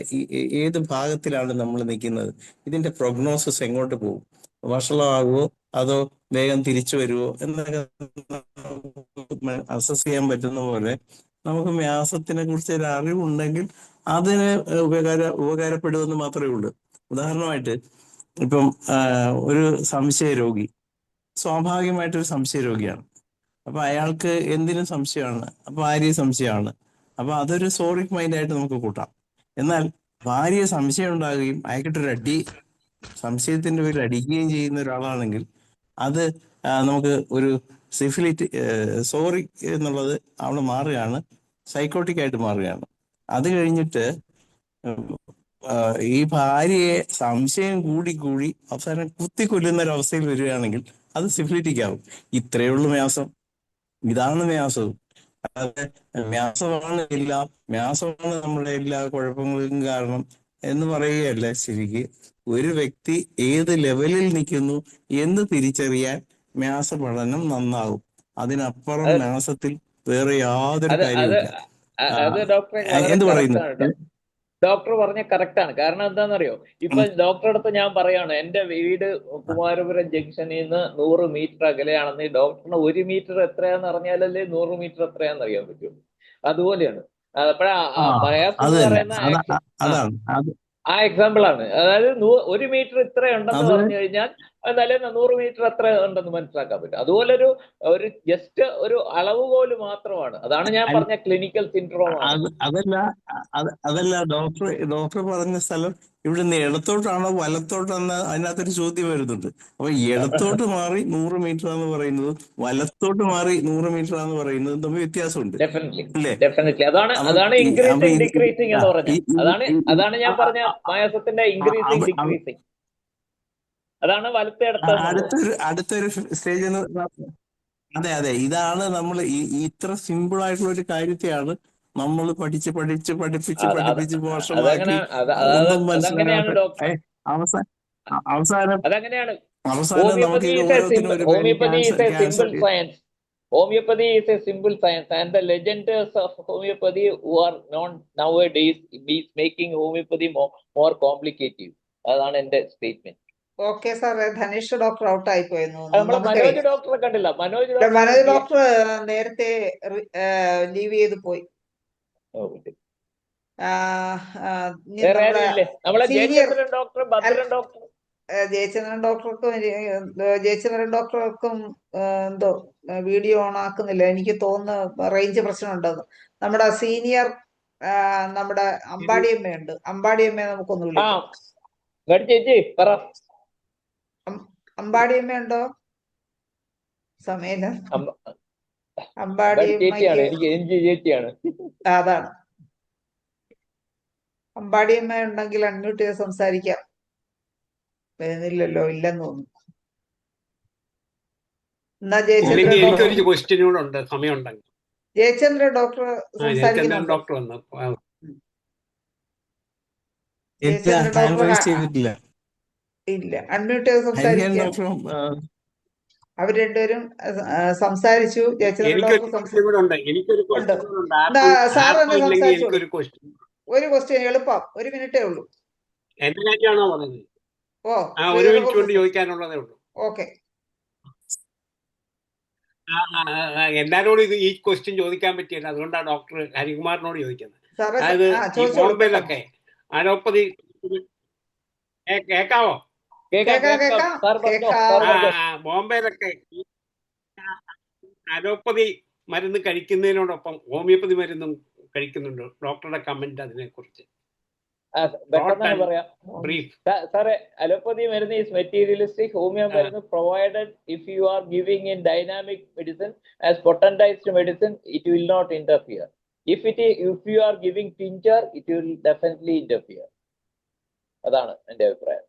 ഏത് ഭാഗത്തിലാണ് നമ്മൾ നിൽക്കുന്നത്, ഇതിന്റെ പ്രൊഗ്നോസിസ് എങ്ങോട്ട് പോകും, വഷളാകുമോ അതോ വേഗം തിരിച്ചു വരുമോ എന്നൊക്കെ അസസ് ചെയ്യാൻ പറ്റുന്ന പോലെ നമുക്ക് വ്യാസത്തിനെ കുറിച്ച് ഒരു അറിവുണ്ടെങ്കിൽ അതിന് ഉപകാരപ്പെടുമെന്ന് മാത്രമേ ഉള്ളൂ. ഉദാഹരണമായിട്ട് ഇപ്പം ഒരു സംശയ രോഗി സ്വാഭാവികമായിട്ടൊരു സംശയ രോഗിയാണ്. അപ്പൊ അയാൾക്ക് എന്തിനും സംശയമാണ്, അപ്പൊ ഭാര്യയെ സംശയമാണ്. അപ്പൊ അതൊരു സോറിക് മൈൻഡായിട്ട് നമുക്ക് കൂട്ടാം. എന്നാൽ ഭാര്യയെ സംശയം ഉണ്ടാകുകയും അയാൾക്കിട്ടൊരു സംശയത്തിന്റെ പേരിൽ അടിക്കുകയും ചെയ്യുന്ന ഒരാളാണെങ്കിൽ അത് നമുക്ക് ഒരു സോറി എന്നുള്ളത് അവിടെ മാറുകയാണ്, സൈക്കോട്ടിക് ആയിട്ട് മാറുകയാണ്. അത് കഴിഞ്ഞിട്ട് ഈ ഭാര്യയെ സംശയം കൂടി അവസാനം കുത്തിക്കൊല്ലുന്ന ഒരു അവസ്ഥയിൽ വരികയാണെങ്കിൽ അത് സിഫിലിറ്റിക് ആവും. ഇത്രയേ ഉള്ളൂ വ്യാസം, ഇതാണ് വ്യാസവും. അതായത് വ്യാസമാണ് നമ്മുടെ എല്ലാ കുഴപ്പങ്ങൾക്കും കാരണം എന്ന് പറയുകയല്ല. ശരിക്ക് ഒരു വ്യക്തി ഏത് ലെവലിൽ നിൽക്കുന്നു എന്ന് തിരിച്ചറിയാൻ വ്യാസ പഠനം നന്നാകും. അതിനപ്പുറം വ്യാസത്തിൽ വേറെ യാതൊരു കാര്യമില്ല. അത് ഡോക്ടറെ വളരെ എന്ത് പറയുന്നു? ഡോക്ടർ പറഞ്ഞ കറക്റ്റാണ്. കാരണം എന്താണെന്നറിയോ, ഇപ്പൊ ഡോക്ടറെ അടുത്ത് ഞാൻ പറയാണ്, എന്റെ വീട് കുമാരപുരം ജംഗ്ഷനിൽ നിന്ന് 100 മീറ്റർ അകലെയാണെന്ന്. ഡോക്ടറിന് 1 മീറ്റർ എത്രയാന്ന് അറിഞ്ഞാലല്ലേ 100 മീറ്റർ എത്രയാന്ന് അറിയാൻ പറ്റും. അതുപോലെയാണ്. അപ്പോഴാ ആ എക്സാമ്പിൾ ആണ്. അതായത് 1 മീറ്റർ ഇത്ര ഉണ്ടെന്ന് പറഞ്ഞു കഴിഞ്ഞാൽ എന്നാലും 100 മീറ്റർ എത്ര ഉണ്ടെന്ന് മനസ്സിലാക്കാൻ പറ്റും. അതുപോലെ ഒരു ജസ്റ്റ് ഒരു അളവുകോല് മാത്രമാണ്. അതാണ് ഞാൻ പറഞ്ഞ ക്ലിനിക്കൽ സിൻഡ്രോം ആണ്. അതല്ല ഡോക്ടർ പറഞ്ഞ സ്ഥലം ഇവിടുന്ന് ഇടത്തോട്ടാണോ വലത്തോട്ടാണോ അതിനകത്തൊരു ചോദ്യം വരുന്നുണ്ട്. അപ്പൊ ഇടത്തോട്ട് മാറി 100 മീറ്റർ എന്ന് പറയുന്നതും വലത്തോട്ട് മാറി 100 മീറ്റർ എന്ന് പറയുന്നതും തമ്മിൽ വ്യത്യാസമുണ്ട്. ഡെഫിനറ്റ്ലി അതാണ് ഇൻക്രീസിങ് ഡിക്രീസിങ് എന്ന് പറഞ്ഞത്. അതാണ് ഞാൻ പറഞ്ഞ വ്യാസത്തിന്റെ ഇൻക്രീസിങ് ഡിക്രീസിങ്. അതാണ് വലത്തെ അടുത്തൊരു സ്റ്റേജ് അതെ അതെ, ഇതാണ് നമ്മൾ ഇത്ര സിമ്പിൾ ആയിട്ടുള്ള ഒരു കാര്യത്തെയാണ് നമ്മൾ പഠിപ്പിച്ച് അതങ്ങനെ മോശമാക്കി ഒന്നും അതങ്ങനെയാണ് മനസ്സിലാകാത്ത ഡോക്ടർ. അവസാനം അവസാനം അതങ്ങനെയാണ്. അവസാനം നമുക്ക് ഇത് ഓരോത്തിനും ഒരു homeopathy is a cancer simple science. Homeopathy is a simple science, and the legends of homeopathy who are known nowadays is making homeopathy more complicated. അതാണ് എന്റെ സ്റ്റേറ്റ്മെന്റ്. ഓക്കെ സാറേ, ധനേഷ് ഡോക്ടർ ഔട്ട് ആയി പോയെന്ന് നമ്മളെ മനോജ് ഡോക്ടറെ കണ്ടില്ല. മനോജ് ഡോക്ടർ നേരത്തെ ലീവ് ചെയ്ത് പോയി. വേറെ ആരും ഇല്ലേ? നമ്മളെ ജയചന്ദ്രൻ ഡോക്ടർ, ഭദ്രൻ ഡോക്ടർ. ജയചന്ദ്രൻ ഡോക്ടർക്കും എന്തോ വീഡിയോ ഓൺ ആക്കുന്നില്ല, എനിക്ക് തോന്നുന്നു റേഞ്ച് പ്രശ്നമുണ്ടെന്ന്. നമ്മുടെ സീനിയർ നമ്മുടെ അമ്പാടിയമ്മയുണ്ട്, അമ്പാടിയമ്മയെ നമുക്കൊന്ന് വിളിക്കാം. ചേച്ചി പറ. അമ്പാടിയമ്മയുണ്ടോ? സമയം ചേച്ചിയാണ്, എനിക്ക് എൻജി ചേച്ചിയാണ്. അതാണ്. അമ്പാടിയമ്മ ഉണ്ടെങ്കിൽ അൺമ്യൂട്ട് ചെയ്ത് സംസാരിക്കാം. വരുന്നില്ലല്ലോ, ഇല്ലെന്ന് തോന്നുന്നു. എന്നാ ജയചന്ദ്രൻ എനിക്കൊരു ക്വസ്റ്റ്യൻ കൂടെ ഉണ്ട്, സമയമുണ്ടെങ്കിൽ. ജയചന്ദ്രൻ ഡോക്ടർ ജയചന്ദ്രൻ ഡോക്ടർ വന്നു. ഇല്ല, അൺമ്യൂട്ട് ചെയ്ത് സംസാരിക്കാം. അവർ രണ്ടുപേരും സംസാരിച്ചു. ജയചന്ദ്രൻ ഡോക്ടർ സംസാരിച്ചു. ഒരു ക്വസ്റ്റ്യൻ എളുപ്പം, 1 മിനിറ്റേ ഉള്ളൂ. എന്റെ കാര്യമാണോ പറഞ്ഞത്? ഓ, 1 മിനിറ്റ് കൊണ്ട് ചോദിക്കാനുള്ളതേ ഉള്ളൂ. ഓക്കെ. എല്ലാരോടും ഈ ക്വസ്റ്റ്യൻ ചോദിക്കാൻ പറ്റിയല്ല, അതുകൊണ്ടാണ് ഡോക്ടർ ഹരികുമാറിനോട് ചോദിക്കുന്നത്. അതായത് ബോംബെയിലൊക്കെ അലോപ്പതി കേക്കാവോ? ബോംബെയിലൊക്കെ അലോപ്പതി മരുന്ന് കഴിക്കുന്നതിനോടൊപ്പം ഹോമിയോപ്പതി മരുന്നും കഴിക്കുന്നുണ്ട്. ഡോക്ടറുടെ കമന്റ് അതിനെ കുറിച്ച് സാറേ, അലോപ്പതി മരുന്ന് ഈസ് മെറ്റീരിയലിസ്റ്റിക്. ഹോമിയോ മരുന്ന് provided if you are giving in dynamic medicine as potentised medicine, it will not interfere. If you are giving tincture, it will definitely interfere. അതാണ് എന്റെ അഭിപ്രായം.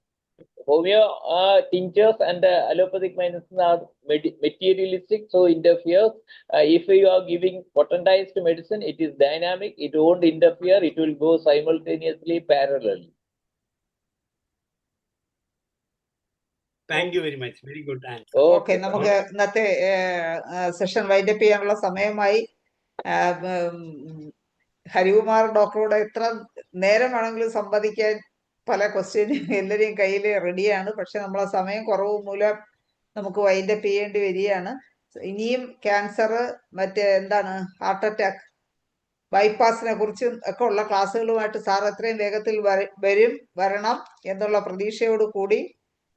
Homeo tinctures and allopathic medicine are materialistic, so interferes. If you are giving potentized medicine, it is dynamic, it won't interfere, it will go simultaneously, parallelly. Thank you very much. Very good answer. Okay, നമുക്ക് ഇന്നത്തെ സെഷൻ വൈൻഡപ്പ് ചെയ്യാനുള്ള സമയമായി. ഹരികുമാർ ഡോക്ടറോട് എത്ര നേരമാണെങ്കിലും സംവദിക്കാൻ പല ക്വസ്റ്റ്യനും എല്ലാവരെയും കയ്യിൽ റെഡിയാണ്. പക്ഷെ നമ്മളെ സമയം കുറവ് മൂലം നമുക്ക് വൈൻഡപ്പ് ചെയ്യേണ്ടി വരികയാണ്. ഇനിയും ക്യാൻസർ, മറ്റേ എന്താണ് ഹാർട്ട് അറ്റാക്ക്, ബൈപ്പാസിനെ കുറിച്ചും ഒക്കെ ഉള്ള ക്ലാസ്സുകളുമായിട്ട് സാർ എത്രയും വേഗത്തിൽ വരണം എന്നുള്ള പ്രതീക്ഷയോട് കൂടി,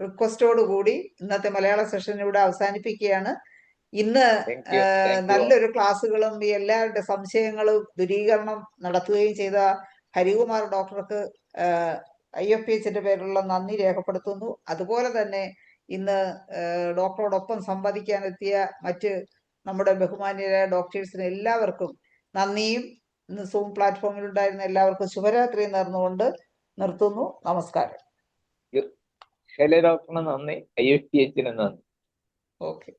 റിക്വസ്റ്റോട് കൂടി ഇന്നത്തെ മലയാള സെഷൻ ഇവിടെ അവസാനിപ്പിക്കുകയാണ്. ഇന്ന് നല്ലൊരു ക്ലാസ്സുകളും എല്ലാവരുടെ സംശയങ്ങളും ദൂരീകരണം നടത്തുകയും ചെയ്ത ഹരികുമാർ ഡോക്ടർക്ക് IFPHന്റെ പേരിലുള്ള നന്ദി രേഖപ്പെടുത്തുന്നു. അതുപോലെ തന്നെ ഇന്ന് ഡോക്ടറോടൊപ്പം സംവദിക്കാനെത്തിയ മറ്റ് നമ്മുടെ ബഹുമാന്യരായ ഡോക്ടേഴ്സിന് എല്ലാവർക്കും നന്ദിയും, ഇന്ന് സൂം പ്ലാറ്റ്ഫോമിൽ ഉണ്ടായിരുന്ന എല്ലാവർക്കും ശുഭരാത്രി നേർന്നുകൊണ്ട് നിർത്തുന്നു. നമസ്കാരം. ഡോക്ടറിന് നന്ദി, IFPHന് നന്ദി. ഓക്കെ.